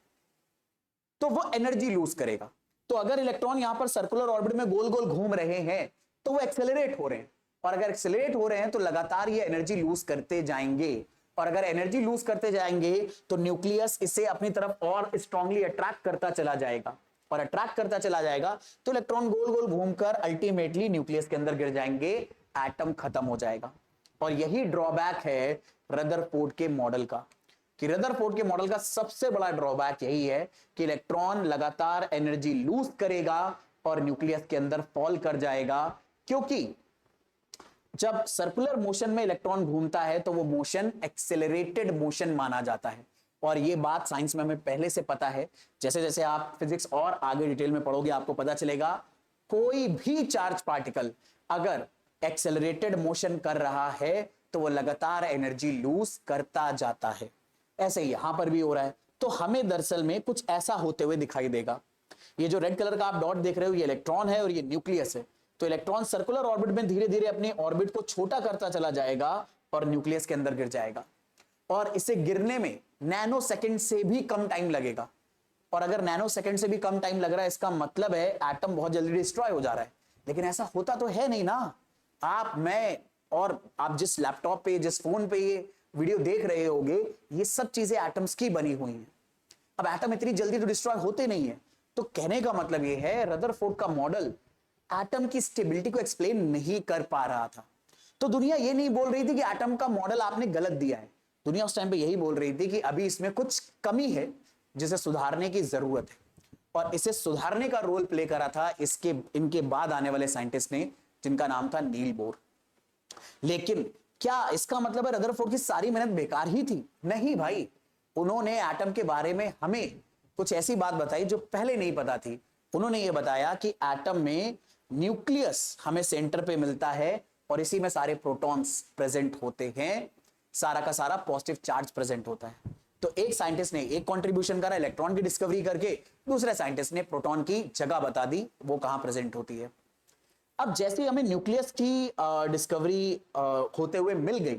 तो वो एनर्जी लूज करेगा। तो अगर इलेक्ट्रॉन यहां पर सर्कुलर ऑर्बिट में गोल गोल घूम रहे हैं तो वो एक्सेलरेट हो रहे हैं, और अगर एक्सेलरेट हो रहे हैं तो लगातार ये एनर्जी लूज करते जाएंगे। और अगर एनर्जी लूज करते जाएंगे तो न्यूक्लियस इसे अपनी तरफ और स्ट्रांगली अट्रैक्ट करता चला जाएगा, और अट्रैक्ट करता चला जाएगा तो इलेक्ट्रॉन गोल गोल घूमकर अल्टीमेटली न्यूक्लियस के अंदर गिर जाएंगे, एटम खत्म हो जाएगा। और यही ड्रॉबैक है रदरफोर्ड के मॉडल का, कि रदरफोर्ड के मॉडल का सबसे बड़ा ड्रॉबैक यही है कि इलेक्ट्रॉन लगातार एनर्जी लूज करेगा और न्यूक्लियस के अंदर फॉल कर जाएगा। क्योंकि जब सर्कुलर मोशन में इलेक्ट्रॉन घूमता है तो वो मोशन एक्सेलरेटेड मोशन माना जाता है, और ये बात साइंस में हमें पहले से पता है। जैसे जैसे आप फिजिक्स और आगे डिटेल में पढ़ोगे आपको पता चलेगा, कोई भी चार्ज पार्टिकल अगर एक्सेलरेटेड मोशन कर रहा है तो वो लगातार एनर्जी लूज करता जाता है। ऐसे ही यहां पर भी हो रहा है। तो हमें दरअसल में कुछ ऐसा होते हुए दिखाई देगा। ये जो रेड कलर का आप डॉट देख रहे हो ये इलेक्ट्रॉन है और ये न्यूक्लियस है। तो इलेक्ट्रॉन सर्कुलर ऑर्बिट में धीरे धीरे अपनी ऑर्बिट को छोटा करता चला जाएगा और न्यूक्लियस के अंदर गिर जाएगा, और इसे गिरने में नैनो सेकंड से भी कम टाइम लगेगा। और अगर नैनो सेकंड से भी कम टाइम लग रहा है इसका मतलब है एटम बहुत जल्दी डिस्ट्रॉय हो जा रहा है। लेकिन ऐसा होता तो है नहीं ना। आप, मैं और आप जिस लैपटॉप पे जिस फोन पे ये वीडियो देख रहे होगे ये सब चीजें एटम्स की बनी हुई हैं। अब एटम इतनी जल्दी तो डिस्ट्रॉय होते नहीं है। तो कहने का मतलब ये है रदरफोर्ड का मॉडल एटम की स्टेबिलिटी को एक्सप्लेन नहीं कर पा रहा था। तो दुनिया ये नहीं बोल रही थी कि एटम का मॉडल आपने गलत दिया है, दुनिया उस टाइम पे यही बोल रही थी कि अभी इसमें कुछ कमी है जिसे सुधारने की जरूरत है। और इसे सुधारने का रोल प्ले करा था इनके बाद आने वाले साइंटिस्ट ने, जिनका नाम था नील बोर। लेकिन क्या इसका मतलब है रदरफोर्ड की सारी मेहनत बेकार ही थी? नहीं भाई, उन्होंने एटम के बारे में हमें कुछ ऐसी बात बताई जो पहले नहीं पता थी। उन्होंने ये बताया कि एटम में न्यूक्लियस हमें सेंटर पे मिलता है और इसी में सारे प्रोटॉन्स प्रेजेंट होते हैं, सारा का सारा पॉजिटिव चार्ज प्रेजेंट होता है। तो एक साइंटिस्ट ने एक कंट्रीब्यूशन करा इलेक्ट्रॉन की डिस्कवरी करके, दूसरे साइंटिस्ट ने प्रोटॉन की जगह बता दी वो कहां प्रेजेंट होती है। अब जैसे हमें न्यूक्लियस की डिस्कवरी होते हुए मिल गई,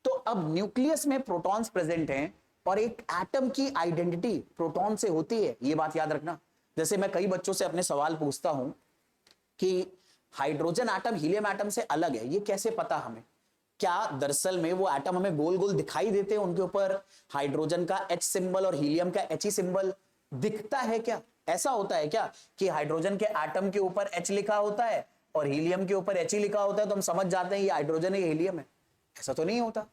तो अब न्यूक्लियस में प्रोटॉन्स प्रेजेंट हैं और एक एटम की आइडेंटिटी प्रोटॉन से होती है। ये बात याद रखना। जैसे मैं कई बच्चों से अपने सवाल पूछता हूं कि हाइड्रोजन एटम हीलियम एटम से अलग है, ये कैसे पता हमें? क्या दरअसल में वो एटम हमें गोल गोल दिखाई देते हैं, उनके ऊपर हाइड्रोजन का H सिंबल और हीलियम का He सिंबल दिखता है क्या? ऐसा होता है क्या कि हाइड्रोजन के एटम के ऊपर H लिखा होता है और हीलियम के ऊपर He लिखा होता है तो हम समझ जाते हैं ये हाइड्रोजन है, ये हीलियम है? ऐसा तो नहीं होता,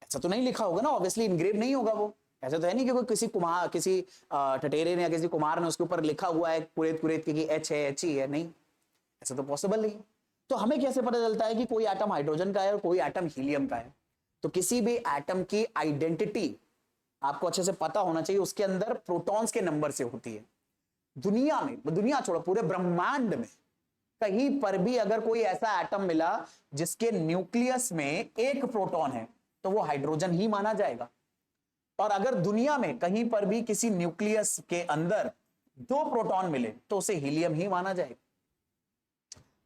ऐसा तो नहीं लिखा होगा ना, ऑब्वियसली इनग्रेव नहीं होगा वो। ऐसा तो है नहीं कि कोई किसी कुम्हार, किसी ठठेरे ने या किसी कुमार ने उसके ऊपर लिखा हुआ है कुरेद कुरेद के कि H है, He है, नहीं, ऐसा तो पॉसिबल नहीं। तो हमें कैसे पता चलता है कि कोई एटम हाइड्रोजन का है और कोई एटम हीलियम का है? तो किसी भी एटम की आइडेंटिटी आपको अच्छे से पता होना चाहिए, उसके अंदर प्रोटॉन्स के नंबर से होती है। दुनिया में, दुनिया छोड़ो, पूरे ब्रह्मांड में कहीं पर भी अगर कोई ऐसा एटम मिला जिसके न्यूक्लियस में एक प्रोटॉन है तो वो हाइड्रोजन ही माना जाएगा। और अगर दुनिया में कहीं पर भी किसी न्यूक्लियस के अंदर 2 प्रोटॉन मिले तो उसे हीलियम ही माना जाएगा।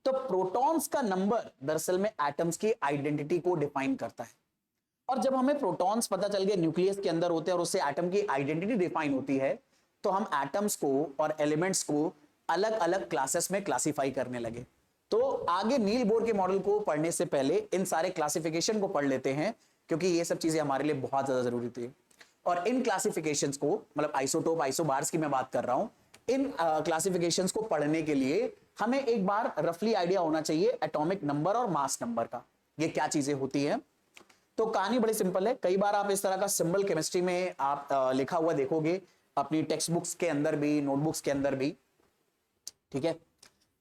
तो प्रोटॉन्स का नंबर दरअसल में एटम्स की आइडेंटिटी को डिफाइन करता है। और जब हमें प्रोटॉन्स पता चल गए न्यूक्लियस के अंदर होते हैं और उससे एटम की आइडेंटिटी डिफाइन होती है, तो हम एटम्स को और एलिमेंट्स को अलग अलग क्लासेस में क्लासिफाई करने लगे। तो आगे नील बोर के मॉडल को पढ़ने से पहले इन सारे क्लासिफिकेशन को पढ़ लेते हैं, क्योंकि ये सब चीजें हमारे लिए बहुत ज्यादा जरूरी थी। और इन क्लासिफिकेशंस को, मतलब आइसोटोप, आइसोबार्स की मैं बात कर रहा हूं, इन क्लासिफिकेशंस को पढ़ने के लिए हमें एक बार रफली आइडिया होना चाहिए एटॉमिक नंबर और मास नंबर का, ये क्या चीजें होती हैं। तो कहानी बड़ी सिंपल है। कई बार आप इस तरह का सिंबल केमिस्ट्री में आप लिखा हुआ देखोगे अपनी टेक्स्ट बुक्स के अंदर भी, नोटबुक्स के अंदर भी, ठीक है।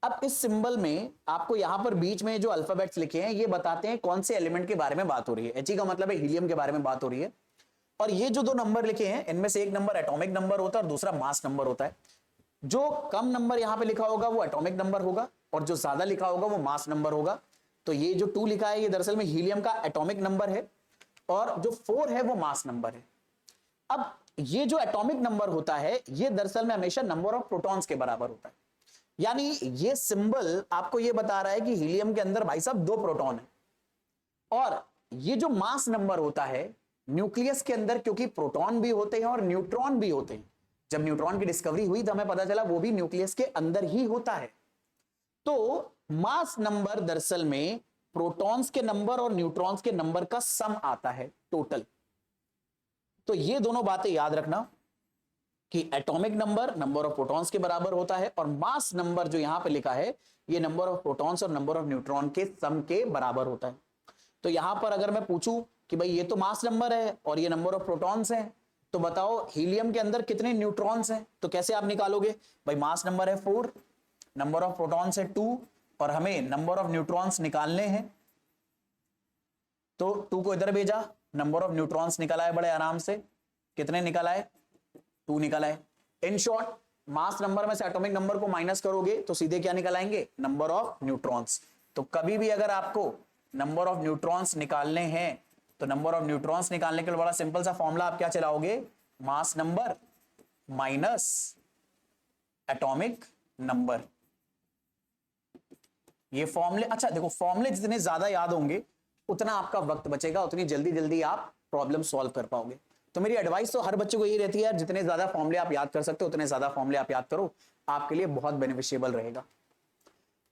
अब इस सिंबल में आपको यहां पर बीच में जो अल्फाबेट्स लिखे हैं ये बताते हैं कौन से एलिमेंट के बारे में बात हो रही है। He का मतलब है हीलियम के बारे में बात हो रही है। और ये जो 2 नंबर लिखे हैं इनमें से एक नंबर एटॉमिक नंबर होता है और दूसरा मास नंबर होता है। जो कम नंबर यहां पे लिखा होगा वो एटॉमिक नंबर होगा और जो ज्यादा लिखा होगा वो मास नंबर होगा। तो ये जो 2 लिखा है ये दरअसल में हीलियम का एटॉमिक नंबर है और जो 4 है वो मास नंबर है। अब ये जो एटॉमिक नंबर होता है ये दरअसल में हमेशा नंबर ऑफ प्रोटॉन्स के बराबर होता है। यानी ये सिंबल आपको ये बता रहा है कि हीलियम के अंदर भाई साहब 2 प्रोटॉन है। और ये जो मास नंबर होता है न्यूक्लियस के अंदर, क्योंकि प्रोटॉन भी होते हैं और न्यूट्रॉन भी होते हैं, जब न्यूट्रॉन की डिस्कवरी हुई तो हमें पता चला वो भी न्यूक्लियस के अंदर ही होता है। तो मास नंबर दरअसल में प्रोटॉन्स के नंबर और न्यूट्रॉन्स के नंबर का सम आता है टोटल। तो ये दोनों बातें याद रखना कि atomic number number of protons के बराबर होता है और मास नंबर जो यहां पे लिखा है ये नंबर ऑफ प्रोटॉन्स और नंबर ऑफ न्यूट्रॉन के सम के बराबर होता है। तो यहां पर अगर मैं पूछूं कि भाई ये तो मास नंबर है और ये नंबर ऑफ प्रोटॉन्स है, तो बताओ हीलियम के अंदर कितने न्यूट्रॉन्स हैं? तो कैसे आप निकालोगे? भाई मास नंबर है 4, नंबर ऑफ प्रोटॉन्स है 2 और हमें नंबर ऑफ न्यूट्रॉन्स निकालने हैं। तो 2 को इधर भेजा, नंबर ऑफ न्यूट्रॉन्स निकला है बड़े आराम से। कितने निकला है? 2 निकला है। इन शॉर्ट मास नंबर में से एटॉमिक नंबर को माइनस करोगे तो सीधे क्या निकल आएंगे? Number of neutrons. तो कभी भी अगर आपको नंबर ऑफ न्यूट्रॉन्स निकालने हैं तो नंबर ऑफ न्यूट्रॉन्स निकालने के लिए बड़ा सिंपल सा फॉर्मूला आप क्या चलाओगे? Mass number minus atomic number. ये फॉर्मूले, अच्छा देखो, फॉर्मूले जितने ज्यादा याद होंगे उतना आपका वक्त बचेगा, उतनी जल्दी जल्दी आप प्रॉब्लम सॉल्व कर पाओगे। तो मेरी एडवाइस तो हर बच्चे को ये रहती है यार, जितने ज्यादा फॉर्मूले आप याद कर सकते हो उतने ज्यादा फॉर्मूले आप याद करो, आपके लिए बहुत बेनिफिशियबल रहेगा।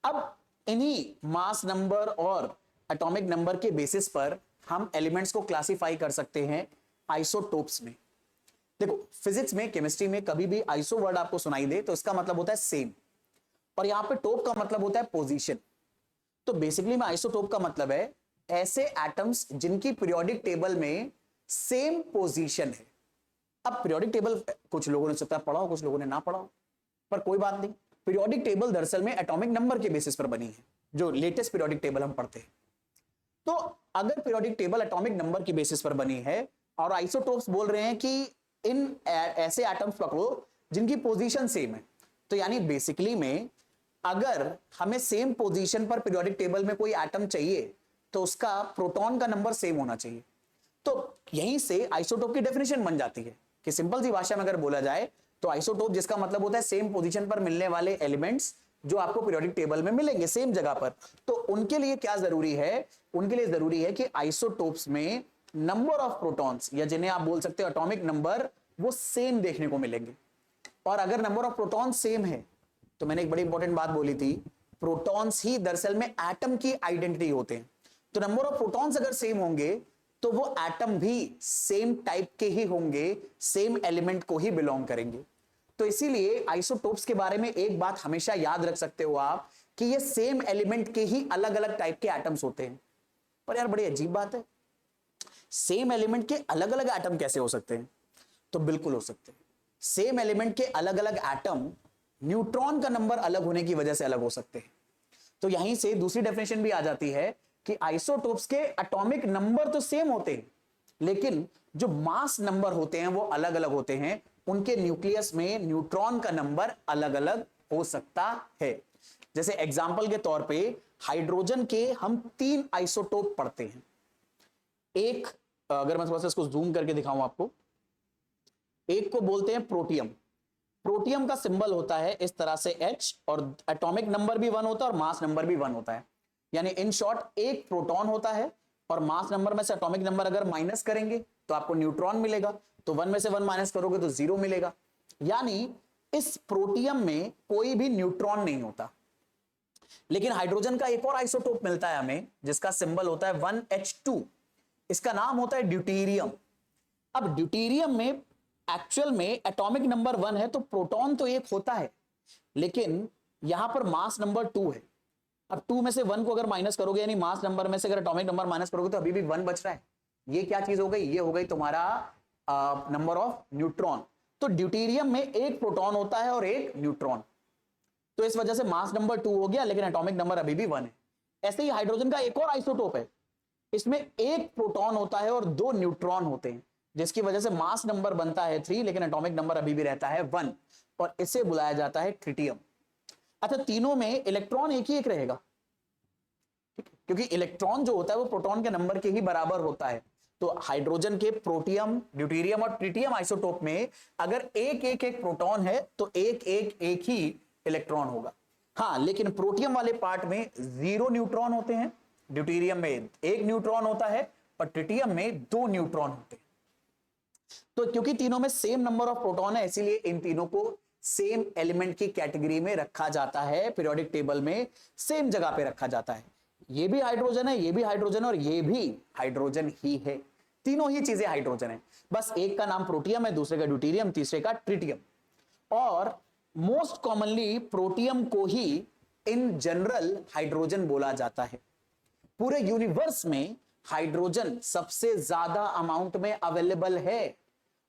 अब इन्हीं मास नंबर और एटॉमिक नंबर के बेसिस पर हम एलिमेंट्स को क्लासिफाई कर सकते हैं आइसोटोप्स में। देखो फिजिक्स में, केमिस्ट्री में कभी भी आइसो वर्ड आपको सुनाई दे तो इसका मतलब होता है सेम, और यहां पे टोप का मतलब होता है पोजीशन। तो बेसिकली में आइसोटोप का मतलब है ऐसे एटम्स जिनकी पीरियोडिक टेबल में सेम पोजीशन है। अब पीरियोडिक टेबल कुछ लोगों ने सकता पढ़ा हो, कुछ लोगों ने ना पढ़ा हो, पर कोई बात नहीं। पीरियोडिक टेबल दरअसल में एटॉमिक नंबर के बेसिस पर बनी है, जो लेटेस्ट पीरियोडिक टेबल हम पढ़ते हैं। तो अगर पीरियोडिक टेबल एटॉमिक नंबर की बेसिस पर बनी है और आइसोटोप्स बोल रहे हैं कि इन ऐसे एटम्स पकड़ो जिनकी पोजीशन सेम है, तो यानी बेसिकली में अगर हमें सेम पोजीशन पर पीरियोडिक टेबल में कोई एटम चाहिए तो उसका प्रोटॉन का नंबर सेम होना चाहिए। तो यहीं से आइसोटोप की डेफिनेशन बन जाती है कि सिंपल सी भाषा में अगर बोला जाए तो आइसोटोप जिसका मतलब होता है सेम पोजीशन पर मिलने वाले एलिमेंट्स जो आपको पीरियोडिक टेबल में मिलेंगे सेम जगह पर। तो उनके लिए क्या जरूरी है? उनके लिए जरूरी है कि आइसोटोप्स में नंबर ऑफ प्रोटॉन्स, या जिन्हें आप बोल सकते हो एटॉमिक नंबर, वो सेम देखने को मिलेंगे। और अगर नंबर ऑफ प्रोटॉन्स सेम है तो मैंने एक बड़ी इंपॉर्टेंट बात बोली थी, प्रोटॉन्स ही दरअसल में एटम की आइडेंटिटी होते हैं। तो नंबर ऑफ प्रोटॉन्स अगर सेम होंगे तो वो एटम भी सेम टाइप के ही होंगे, सेम एलिमेंट को ही बिलोंग करेंगे। तो इसीलिए आइसोटोप्स के बारे में एक बात हमेशा याद रख सकते हो आप कि ये सेम एलिमेंट के ही अलग अलग टाइप के एटम्स होते हैं। पर यार बड़ी अजीब बात है, सेम एलिमेंट के अलग अलग एटम कैसे हो सकते हैं? तो बिल्कुल हो सकते हैं। सेम एलिमेंट के अलग अलग एटम न्यूट्रॉन का नंबर अलग होने की वजह से अलग हो सकते हैं। तो यहीं से दूसरी डेफिनेशन भी आ जाती है कि आइसोटोप्स के एटॉमिक नंबर तो सेम होते हैं, लेकिन जो मास नंबर होते हैं वो अलग अलग होते हैं। उनके न्यूक्लियस में न्यूट्रॉन का नंबर अलग अलग हो सकता है। जैसे एग्जाम्पल के तौर पे हाइड्रोजन के हम 3 आइसोटोप पढ़ते हैं। एक, अगर मैं थोड़ा सा इसको जूम करके दिखाऊं आपको, एक को बोलते हैं प्रोटियम। प्रोटियम का सिंबल होता है इस तरह से H, और एटॉमिक नंबर भी 1 होता है और मास नंबर भी 1 होता है। यानी इन शॉर्ट एक प्रोटॉन होता है और मास नंबर में से एटॉमिक नंबर अगर माइनस करेंगे तो आपको न्यूट्रॉन मिलेगा, तो 1 में से 1 माइनस करोगे तो 0 मिलेगा। यानी इस प्रोटियम में कोई भी न्यूट्रॉन नहीं होता। लेकिन हाइड्रोजन का एक और आइसोटोप मिलता है हमें जिसका सिंबल होता है 1H2, इसका नाम होता है ड्यूटेरियम। अब ड्यूटेरियम में एक्चुअल में एटॉमिक नंबर 1 है तो प्रोटॉन तो एक होता है, लेकिन यहां पर मास नंबर 2 है। अब 2 में से 1 को अगर माइनस करोगे, यानी मास नंबर में से अगर एटॉमिक नंबर माइनस करोगे तो अभी भी 1 बच रहा है। ये क्या चीज हो गई? ये हो गई तुम्हारा नंबर ऑफ न्यूट्रॉन। तो ड्यूटेरियम में एक प्रोटॉन होता है और एक न्यूट्रॉन, तो इस वजह से मास नंबर 2 हो गया, लेकिन एटॉमिक नंबर अभी भी 1 है। ऐसे ही हाइड्रोजन का एक और आइसोटोप है, इसमें एक प्रोटॉन होता है और 2 न्यूट्रॉन होते हैं, जिसकी वजह से मास नंबर बनता है 3, लेकिन एटॉमिक नंबर अभी भी रहता है 1, और इसे बुलाया जाता है ट्रिटियम। अच्छा, तीनों में इलेक्ट्रॉन एक ही एक रहेगा, क्योंकि इलेक्ट्रॉन जो होता है वो प्रोटॉन के नंबर के ही बराबर होता है। तो हाइड्रोजन के प्रोटियम, ड्यूटेरियम और ट्रिटियम आइसोटोप में अगर एक एक एक प्रोटॉन है तो एक एक एक ही इलेक्ट्रॉन होगा। हाँ, लेकिन प्रोटियम वाले पार्ट में 0 न्यूट्रॉन होते हैं, ड्यूटेरियम में 1 न्यूट्रॉन होता है और ट्रिटियम में 2 न्यूट्रॉन होते हैं। तो क्योंकि तीनों में सेम नंबर ऑफ प्रोटॉन है, इसीलिए इन तीनों को सेम एलिमेंट की कैटेगरी में रखा जाता है, पीरियोडिक टेबल में सेम जगह पे रखा जाता है। ये भी हाइड्रोजन है, ये भी हाइड्रोजन है और ये भी हाइड्रोजन ही है। तीनों ही चीजें हाइड्रोजन है, बस एक का नाम प्रोटियम है, दूसरे का ड्यूटेरियम, तीसरे का ट्रिटियम। और मोस्ट कॉमनली प्रोटियम को ही इन जनरल हाइड्रोजन बोला जाता है। पूरे यूनिवर्स में हाइड्रोजन सबसे ज्यादा अमाउंट में अवेलेबल है।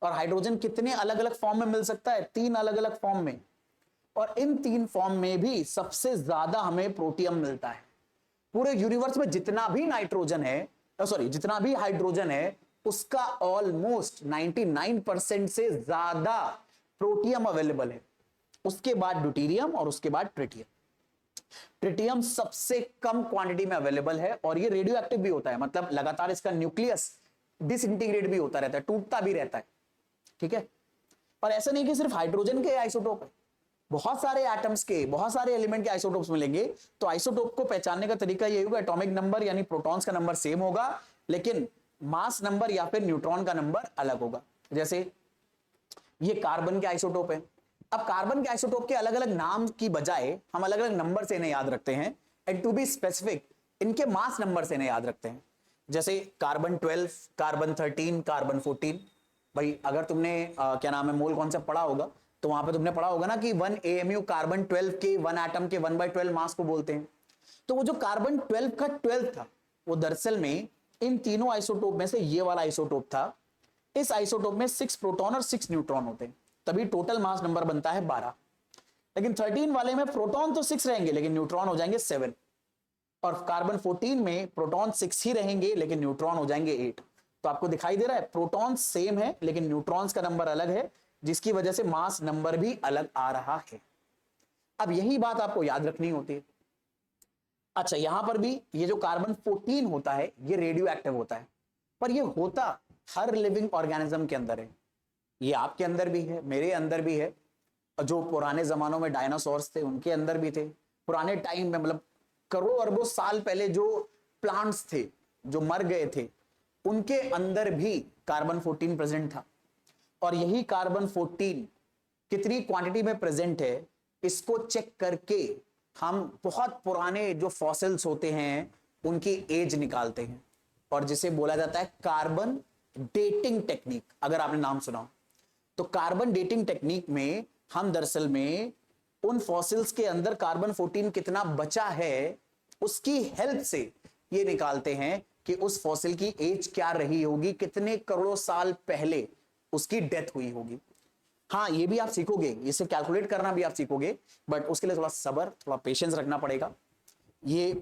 और हाइड्रोजन कितने अलग अलग फॉर्म में मिल सकता है? 3 अलग अलग फॉर्म में, और इन 3 फॉर्म में भी सबसे ज्यादा हमें प्रोटियम मिलता है। पूरे यूनिवर्स में जितना भी नाइट्रोजन है, जितना भी हाइड्रोजन है, उसका ऑलमोस्ट 99% से ज्यादा प्रोटियम अवेलेबल है। उसके बाद ड्यूटेरियम और उसके बाद ट्रिटियम। ट्रिटियम सबसे कम क्वांटिटी में अवेलेबल है और ये रेडियो एक्टिव भी होता है, मतलब लगातार इसका न्यूक्लियस डिसइंटीग्रेट भी होता रहता है, टूटता भी रहता है। ठीक है, और ऐसा नहीं कि सिर्फ हाइड्रोजन के आइसोटोप है, बहुत सारे एटम्स के, बहुत सारे एलिमेंट के आइसोटोप्स मिलेंगे। तो आइसोटोप को पहचानने का तरीका यही होगा, एटॉमिक नंबर यानी प्रोटॉन्स का नंबर सेम होगा, लेकिन मास नंबर या फिर न्यूट्रॉन का नंबर अलग होगा। जैसे ये कार्बन के आइसोटोप है। अब कार्बन के आइसोटोप के अलग अलग नाम की बजाय हम अलग अलग नंबर से इन्हें याद रखते हैं, एंड टू बी स्पेसिफिक इनके मास नंबर से इन्हें याद रखते हैं। जैसे कार्बन 12, कार्बन 13, कार्बन 14। भाई अगर तुमने क्या नाम है मोल कॉन्सेप्ट पढ़ा होगा तो वहां पे तुमने पढ़ा होगा ना कि 1 AMU कार्बन 12 के 1 एटम के 1/12 मास को बोलते हैं। तो वो जो कार्बन 12 का 12 था वो दरअसल में इन तीनों आइसोटोप में से ये वाला आइसोटोप था। इस आइसोटोप में 6 प्रोटॉन और 6 न्यूट्रॉन होते हैं, तभी टोटल मास नंबर बनता है 12। लेकिन 13 वाले में प्रोटॉन तो 6 रहेंगे लेकिन न्यूट्रॉन हो जाएंगे 7, और कार्बन 14 में प्रोटॉन 6 ही रहेंगे लेकिन न्यूट्रॉन हो जाएंगे 8। तो आपको दिखाई दे रहा है प्रोटॉन सेम है लेकिन न्यूट्रॉन्स का नंबर अलग है, जिसकी वजह से मास नंबर भी अलग आ रहा है। अब यही बात आपको याद रखनी होती है। अच्छा, यहां पर भी ये जो कार्बन 14 होता है ये रेडियो एक्टिव होता है, पर ये होता हर लिविंग ऑर्गेनिज्म के अंदर है। ये आपके अंदर भी है, मेरे अंदर भी है, और जो पुराने जमानों में डायनासोर्स थे उनके अंदर भी थे। पुराने टाइम में मतलब करोड़ों अरबों साल पहले जो प्लांट्स थे जो मर गए थे उनके अंदर भी कार्बन 14 प्रेजेंट था। और यही कार्बन 14 कितनी क्वांटिटी में प्रेजेंट है इसको चेक करके हम बहुत पुराने जो फॉसिल्स होते हैं उनकी एज निकालते हैं, और जिसे बोला जाता है कार्बन डेटिंग टेक्निक। अगर आपने नाम सुना हो तो कार्बन डेटिंग टेक्निक में हम दरअसल में उन फॉसिल्स के अंदर कार्बन 14 कितना बचा है उसकी हेल्प से ये निकालते हैं कि उस फॉसिल की एज क्या रही होगी, कितने करोड़ों साल पहले उसकी डेथ हुई होगी। हाँ, ये भी आप सीखोगे, इसे कैलकुलेट करना भी आप सीखोगे, बट उसके लिए थोड़ा सब्र, थोड़ा पेशेंस रखना पड़ेगा। ये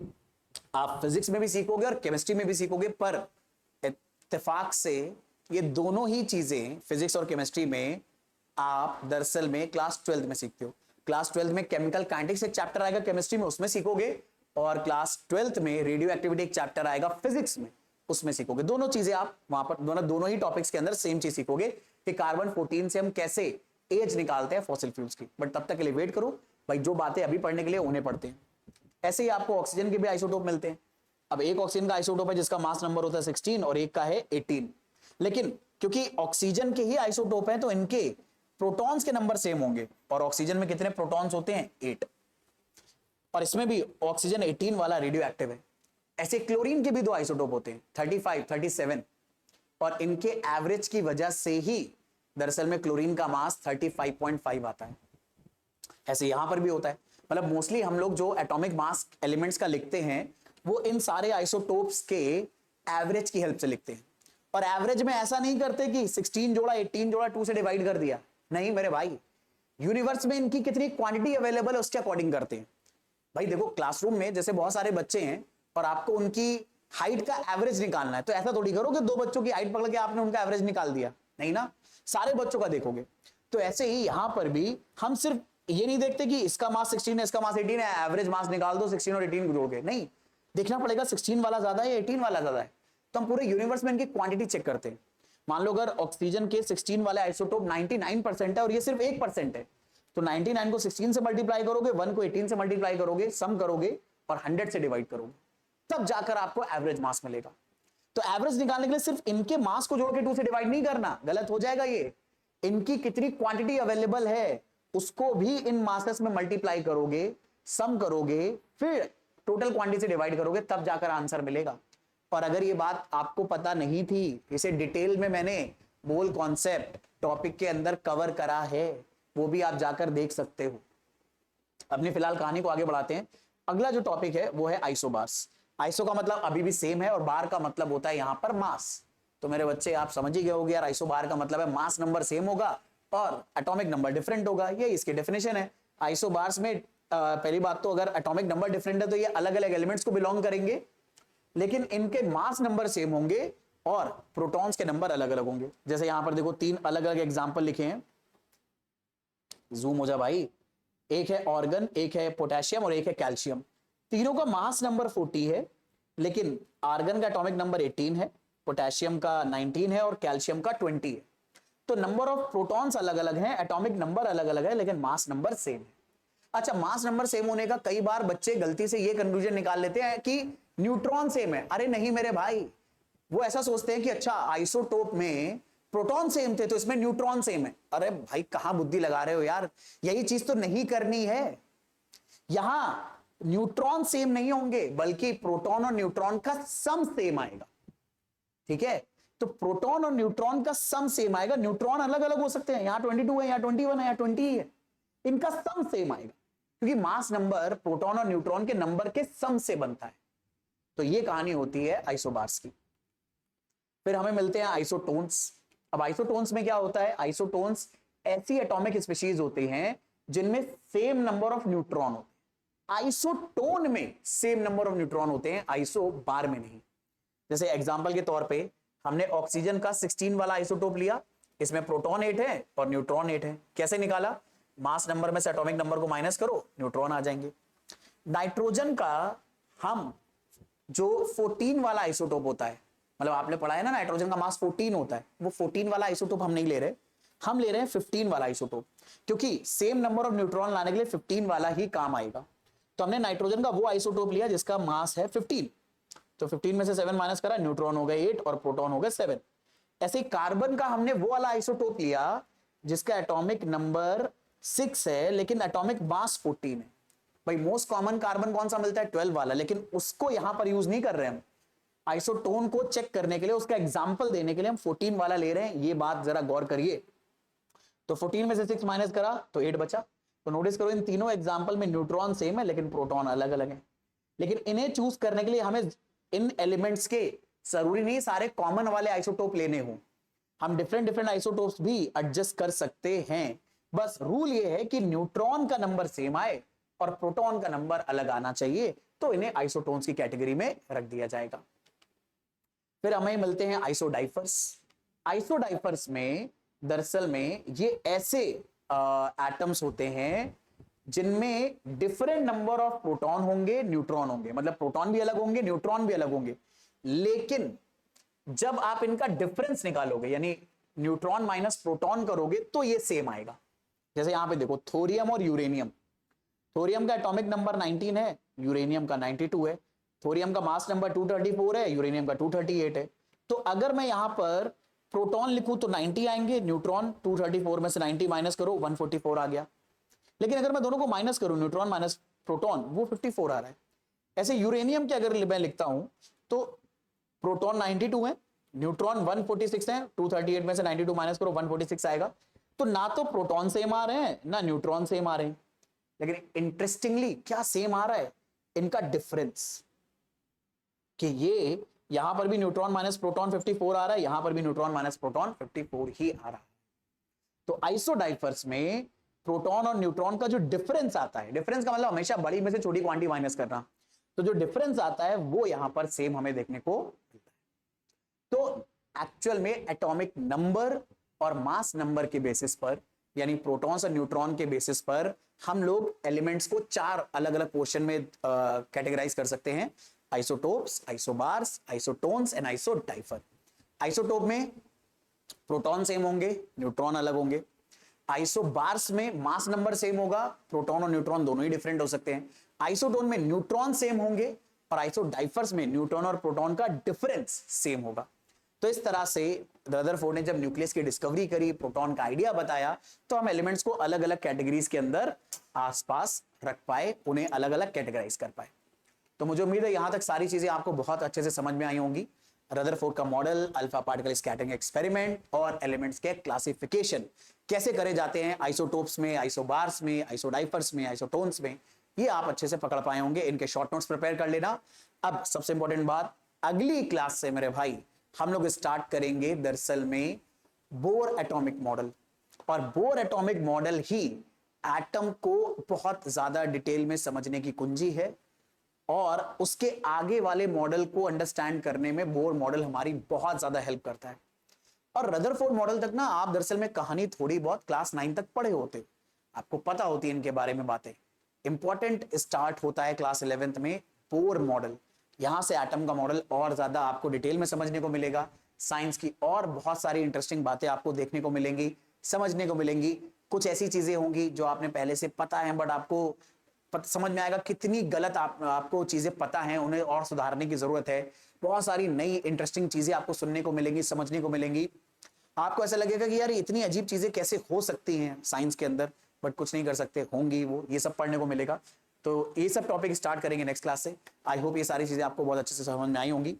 आप फिजिक्स में भी सीखोगे और केमिस्ट्री में भी सीखोगे, पर इत्तेफाक से ये दोनों ही चीजें फिजिक्स और केमिस्ट्री में आप दरअसल में क्लास 12 में सीखते हो। क्लास 12 में केमिकल काइनेटिक्स एक चैप्टर आएगा केमिस्ट्री में, उसमें सीखोगे, और क्लास 12 में रेडियो एक्टिविटी एक चैप्टर आएगा फिजिक्स में, उसमें सीखोगे। दोनों चीजें आप वहां पर दोनों ही टॉपिक्स के अंदर सेम चीज सीखोगे कि कार्बन 14 से हम कैसे एज निकालते हैं फॉसिल फ्यूल्स की। बट तब तक के लिए वेट करो भाई, जो बातें अभी पढ़ने के लिए उन्हें पढ़ते हैं। ऐसे ही आपको ऑक्सीजन के भी आइसोटोप मिलते हैं। अब एक ऑक्सीजन का आइसोटोप है जिसका मास नंबर होता है 16 और एक का है 18, लेकिन क्योंकि ऑक्सीजन के ही आइसोटोप हैं तो इनके प्रोटॉन्स के नंबर सेम होंगे, और ऑक्सीजन में कितने प्रोटॉन्स होते हैं 8, और इसमें भी ऑक्सीजन 18 वाला रेडियो एक्टिव है। ऐसे क्लोरीन के भी दो आइसोटोप होते हैं 35, 37, और इनके एवरेज की वजह से ही दरअसल में क्लोरीन का मास 35.5 आता है। ऐसे यहां पर भी होता है, मतलब मोस्टली हम लोग जो एटॉमिक मास एलिमेंट्स का लिखते हैं वो इन सारे आइसोटोप्स के एवरेज की हेल्प से लिखते हैं। और एवरेज में ऐसा नहीं करते कि 16 जोड़ा 18 जोड़ा 2 से डिवाइड कर दिया, नहीं मेरे भाई, यूनिवर्स में इनकी कितनी क्वांटिटी अवेलेबल है उसके अकॉर्डिंग करते हैं। भाई देखो, क्लासरूम में जैसे बहुत सारे बच्चे हैं और आपको उनकी हाइट का एवरेज निकालना है, तो ऐसा थोड़ी करो कि दो बच्चों की हाइट पकड़ के आपने उनका एवरेज निकाल दिया, नहीं ना, सारे बच्चों का देखोगे। तो ऐसे ही यहां पर भी हम सिर्फ ये नहीं देखते कि इसका मास 16 है इसका मास 18 है, एवरेज मास निकाल दो 16 और 18 को जोड़ के, नहीं, देखना पड़ेगा 16 वाला ज्यादा है या 18 वाला ज्यादा है। तो हम पूरे यूनिवर्स में इनकी क्वांटिटी चेक करते हैं। मान लो अगर ऑक्सीजन के 16 वाले आइसोटोप 99% है और ये सिर्फ 1% है, तो 99 को 16 से मल्टीप्लाई करोगे, 1 को 18 से मल्टीप्लाई करोगे, सम करोगे और 100 से डिवाइड करोगे, तब जाकर आपको एवरेज मास मिलेगा। तो एवरेज निकालने के लिए सिर्फ इनके मास को जोड़ के 2 से डिवाइड नहीं करना, गलत हो जाएगा ये। इनकी कितनी क्वांटिटी अवेलेबल है उसको भी इन मासेस में मल्टीप्लाई करोगे, सम करोगे, फिर टोटल क्वांटिटी से डिवाइड करोगे, तब जाकर आंसर मिलेगा। और अगर ये बात आपको पता नहीं थी, इसे डिटेल में मैंने मोल कॉन्सेप्ट टॉपिक के अंदर कवर करा है, वो भी आप जाकर देख सकते हो। अपनी फिलहाल कहानी को आगे बढ़ाते हैं। अगला जो टॉपिक है वो है आइसोबार्स। आइसो का मतलब अभी भी सेम है और बार का मतलब होता है यहां पर मास। तो मेरे बच्चे आप समझ ही गए होंगे यार, आइसोबार का मतलब है मास नंबर सेम होगा और एटॉमिक नंबर डिफरेंट होगा, ये इसकी डेफिनेशन है। आइसोबार्स में पहली बात तो अगर एटॉमिक नंबर डिफरेंट है तो ये अलग अलग एलिमेंट्स को बिलोंग करेंगे, लेकिन इनके मास नंबर सेम होंगे और प्रोटॉन्स के नंबर अलग अलग होंगे। जैसे यहां पर देखो 3 अलग अलग एग्जाम्पल लिखे हैं, जूम हो जा भाई। एक है ऑर्गन, एक है पोटेशियम और एक है कैल्शियम। तीनों का मास नंबर 40 है, लेकिन आर्गन का एटॉमिक नंबर 18 है, पोटेशियम का 19 है और कैल्शियम का 20 है। तो नंबर ऑफ प्रोटॉन्स अलग अलग हैं, एटॉमिक नंबर अलग अलग है, लेकिन मास नंबर सेम है। अच्छा, मास नंबर सेम होने का कई बार बच्चे गलती से ये कंक्लूजन निकाल लेते हैं कि न्यूट्रॉन सेम है। अरे नहीं मेरे भाई, वो ऐसा सोचते हैं कि अच्छा आइसोटोप में प्रोटॉन सेम थे तो इसमें न्यूट्रॉन सेम है। अरे भाई कहां बुद्धि लगा रहे हो यार, यही चीज तो नहीं करनी है। यहां न्यूट्रॉन सेम नहीं होंगे, बल्कि प्रोटॉन और न्यूट्रॉन का सम सेम आएगा। ठीक है, तो प्रोटॉन और न्यूट्रॉन का सम सेम आएगा। न्यूट्रॉन अलग अलग हो सकते हैं, यहां 22 है, यहां 21 है, यहां 20 है, इनका सम सेम आएगा, क्योंकि मास नंबर प्रोटॉन और न्यूट्रॉन के नंबर के सम से बनता है। तो ये कहानी होती है आइसोबार्स की। फिर हमें मिलते हैं आइसोटोन्स। अब आइसोटोन्स में क्या होता है, आइसोटोन्स ऐसी एटॉमिक स्पीशीज होते हैं जिनमें सेम नंबर ऑफ न्यूट्रॉन होते हैं। आइसोटोन में सेम नंबर ऑफ न्यूट्रॉन होते हैं, आइसोबार में नहीं। जैसे एग्जांपल के तौर पे हमने ऑक्सीजन का 16 वाला आइसोटोप लिया, इसमें प्रोटॉन 8 है और न्यूट्रॉन 8 है। कैसे निकाला, मास नंबर में से एटॉमिक नंबर को माइनस करो, न्यूट्रॉन आ जाएंगे। नाइट्रोजन का हम जो 14 वाला आइसोटोप होता है, मतलब आपने पढ़ा है ना नाइट्रोजन का मास 14 होता है, वो 14 वाला आइसोटोप हम नहीं ले रहे, हम ले रहे हैं 15 वाला आइसोटोप, क्योंकि सेम नंबर ऑफ न्यूट्रॉन लाने के लिए 15 वाला ही काम आएगा। तो हमने नाइट्रोजन का वो आइसोटोप लिया जिसका मास है 15, तो 15 में से 7 माइनस करा, न्यूट्रॉन हो गए 8 और प्रोटॉन हो गए 7। ऐसे ही कार्बन का हमने वो वाला आइसोटोप लिया जिसका एटॉमिक नंबर 6 है, लेकिन एटॉमिक मास 14 है। भाई मोस्ट कॉमन कार्बन कौन सा मिलता है, 12 वाला, लेकिन उसको यहां पर यूज नहीं कर रहे हम। आइसोटोन को चेक करने के लिए, उसका एग्जांपल देने के लिए हम 14 वाला ले रहे हैं। ये बात जरा गौर करिए। तो 14 में से 6 माइनस करा तो 8 बचा। तो नोटिस करो इन तीनों एग्जांपल में न्यूट्रॉन सेम है लेकिन प्रोटॉन अलग अलग है। लेकिन इन्हें चूज करने के लिए हमें इन एलिमेंट्स के जरूरी नहीं सारे कॉमन वाले आइसोटोप लेने हो, हम डिफरेंट डिफरेंट आइसोटोप्स भी एडजस्ट कर सकते हैं। बस रूल ये है कि न्यूट्रॉन का नंबर सेम आए और प्रोटॉन का नंबर अलग आना चाहिए, तो इन्हें आइसोटोन्स की कैटेगरी में रख दिया जाएगा। फिर हमें मिलते हैं आइसोडाइफर्स। आइसोडाइफर्स में दरअसल में ये ऐसे एटम्स होते हैं जिनमें डिफरेंट नंबर ऑफ प्रोटॉन होंगे, न्यूट्रॉन होंगे, मतलब प्रोटॉन भी अलग होंगे, न्यूट्रॉन भी अलग होंगे, लेकिन जब आप इनका डिफरेंस निकालोगे यानी न्यूट्रॉन माइनस प्रोटॉन करोगे तो ये सेम आएगा। जैसे यहां पे देखो थोरियम और यूरेनियम, थोरियम का एटॉमिक नंबर 19 है, यूरेनियम का 92 है, थोरियम का मास नंबर 234 है, यूरेनियम का 238 है। तो अगर मैं यहां पर प्रोटॉन लिखूं तो 90 आएंगे, न्यूट्रॉन 234 में से 90 माइनस करो 144 आ गया। लेकिन अगर मैं दोनों को माइनस करूं, न्यूट्रॉन माइनस प्रोटॉन, वो 54 आ रहा है। ऐसे यूरेनियम के अगर मैं लिखता हूं तो प्रोटॉन 92 है, न्यूट्रॉन 146 है, 238 में से 92 माइनस करो 146 आएगा। तो ना तो प्रोटॉन सेम आ रहे हैं ना न्यूट्रॉन सेम आ रहे हैं, लेकिन इंटरेस्टिंगली क्या सेम आ रहा है, इनका डिफरेंस, कि ये यहां पर भी न्यूट्रॉन माइनस प्रोटॉन 54 आ रहा है, यहां पर भी न्यूट्रॉन माइनस प्रोटॉन 54 ही आ रहा है। तो आइसोडाइफर्स में प्रोटॉन और न्यूट्रॉन का जो डिफरेंस आता है, डिफरेंस का मतलब हमेशा बड़ी में से छोटी क्वांटिटी माइनस करना, तो जो डिफरेंस आता है वो यहां पर सेम हमें देखने को मिलता है। तो एक्चुअल में एटॉमिक नंबर और मास नंबर के बेसिस पर, यानी प्रोटॉन्स और न्यूट्रॉन के बेसिस पर हम लोग एलिमेंट्स को 4 अलग अलग पोर्शन में कैटेगराइज कर सकते हैं: isotopes, isobars, isotones and isodiaphers. Isotope में प्रोटॉन सेम होंगे, न्यूट्रॉन अलग होंगे। आइसोबार्स में मास नंबर सेम होगा, प्रोटॉन और न्यूट्रॉन दोनों ही डिफरेंट हो सकते हैं। आइसोटोन में न्यूट्रॉन सेम होंगे और आइसोडाइफर्स में न्यूट्रॉन और प्रोटॉन का डिफरेंस सेम होगा। तो इस तरह से रदरफोर्ड ने जब न्यूक्लियस की डिस्कवरी करी, प्रोटॉन का आइडिया बताया, तो हम एलिमेंट्स को अलग अलग कैटेगरीज के अंदर आसपास रख पाए, उन्हें अलग अलग कैटेगराइज कर पाए। तो मुझे उम्मीद है यहां तक सारी चीजें आपको बहुत अच्छे से समझ में आई होंगी। रदरफोर्ड का model, alpha particle scattering experiment और एलिमेंट्स के क्लासिफिकेशन कैसे करे जाते हैं आइसोटोप्स में, आइसोबार्स में, आइसोडाइफर्स में, आइसोटोन्स में, ये आप अच्छे से पकड़ पाए होंगे। इनके शॉर्ट नोट्स प्रिपेयर कर लेना। अब सबसे इंपॉर्टेंट बात, अगली क्लास से मेरे भाई हम लोग स्टार्ट करेंगे दरअसल में बोर एटॉमिक मॉडल, और बोर एटॉमिक मॉडल ही एटम को बहुत ज्यादा डिटेल में समझने की कुंजी है, और उसके आगे वाले मॉडल को अंडरस्टैंड करने में बोर मॉडल हमारी बहुत ज्यादा हेल्प करता है। और रदरफोर्ड मॉडल तक ना आप दरअसल में कहानी थोड़ी बहुत क्लास 9 तक पढ़े होते, आपको पता होती है इनके बारे में बातें। इंपॉर्टेंट स्टार्ट होता है क्लास 11th में बोर मॉडल, यहां से एटम का मॉडल और ज्यादा आपको डिटेल में समझने को मिलेगा। साइंस की और बहुत सारी इंटरेस्टिंग बातें आपको देखने को मिलेंगी, समझने को मिलेंगी। कुछ ऐसी चीजें होंगी जो आपने पहले से पता है, बट आपको समझ में आएगा कितनी गलत आपको चीजें पता हैं, उन्हें और सुधारने की जरूरत है। बहुत सारी नई इंटरेस्टिंग चीजें आपको सुनने को मिलेंगी, समझने को मिलेंगी। आपको ऐसा लगेगा कि यार इतनी अजीब चीजें कैसे हो सकती हैं साइंस के अंदर, बट कुछ नहीं कर सकते, होंगी वो, ये सब पढ़ने को मिलेगा। तो ये सब टॉपिक स्टार्ट करेंगे नेक्स्ट क्लास से। आई होप ये सारी चीजें आपको बहुत अच्छे से समझ में आई होंगी।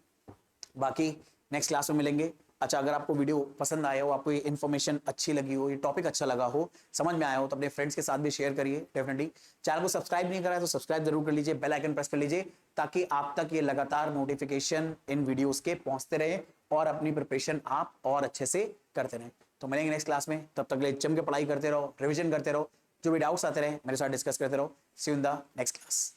बाकी नेक्स्ट क्लास में मिलेंगे। अच्छा, अगर आपको वीडियो पसंद आया हो, आपको ये इन्फॉर्मेशन अच्छी लगी हो, ये टॉपिक अच्छा लगा हो, समझ में आया हो, तो अपने फ्रेंड्स के साथ भी शेयर करिए डेफिनेटली। चैनल को सब्सक्राइब नहीं करा है तो सब्सक्राइब जरूर कर लीजिए, बेल आइकन प्रेस कर लीजिए, ताकि आप तक ये लगातार नोटिफिकेशन इन वीडियोस के पहुंचते रहे और अपनी प्रिपरेशन आप और अच्छे से करते रहें। तो मिलेंगे नेक्स्ट क्लास में, तब तक के लिए जम के पढ़ाई करते रहो, रिविजन करते रहो, जो भी डाउट्स आते रहे मेरे साथ डिस्कस करते रहो। See you in the next class.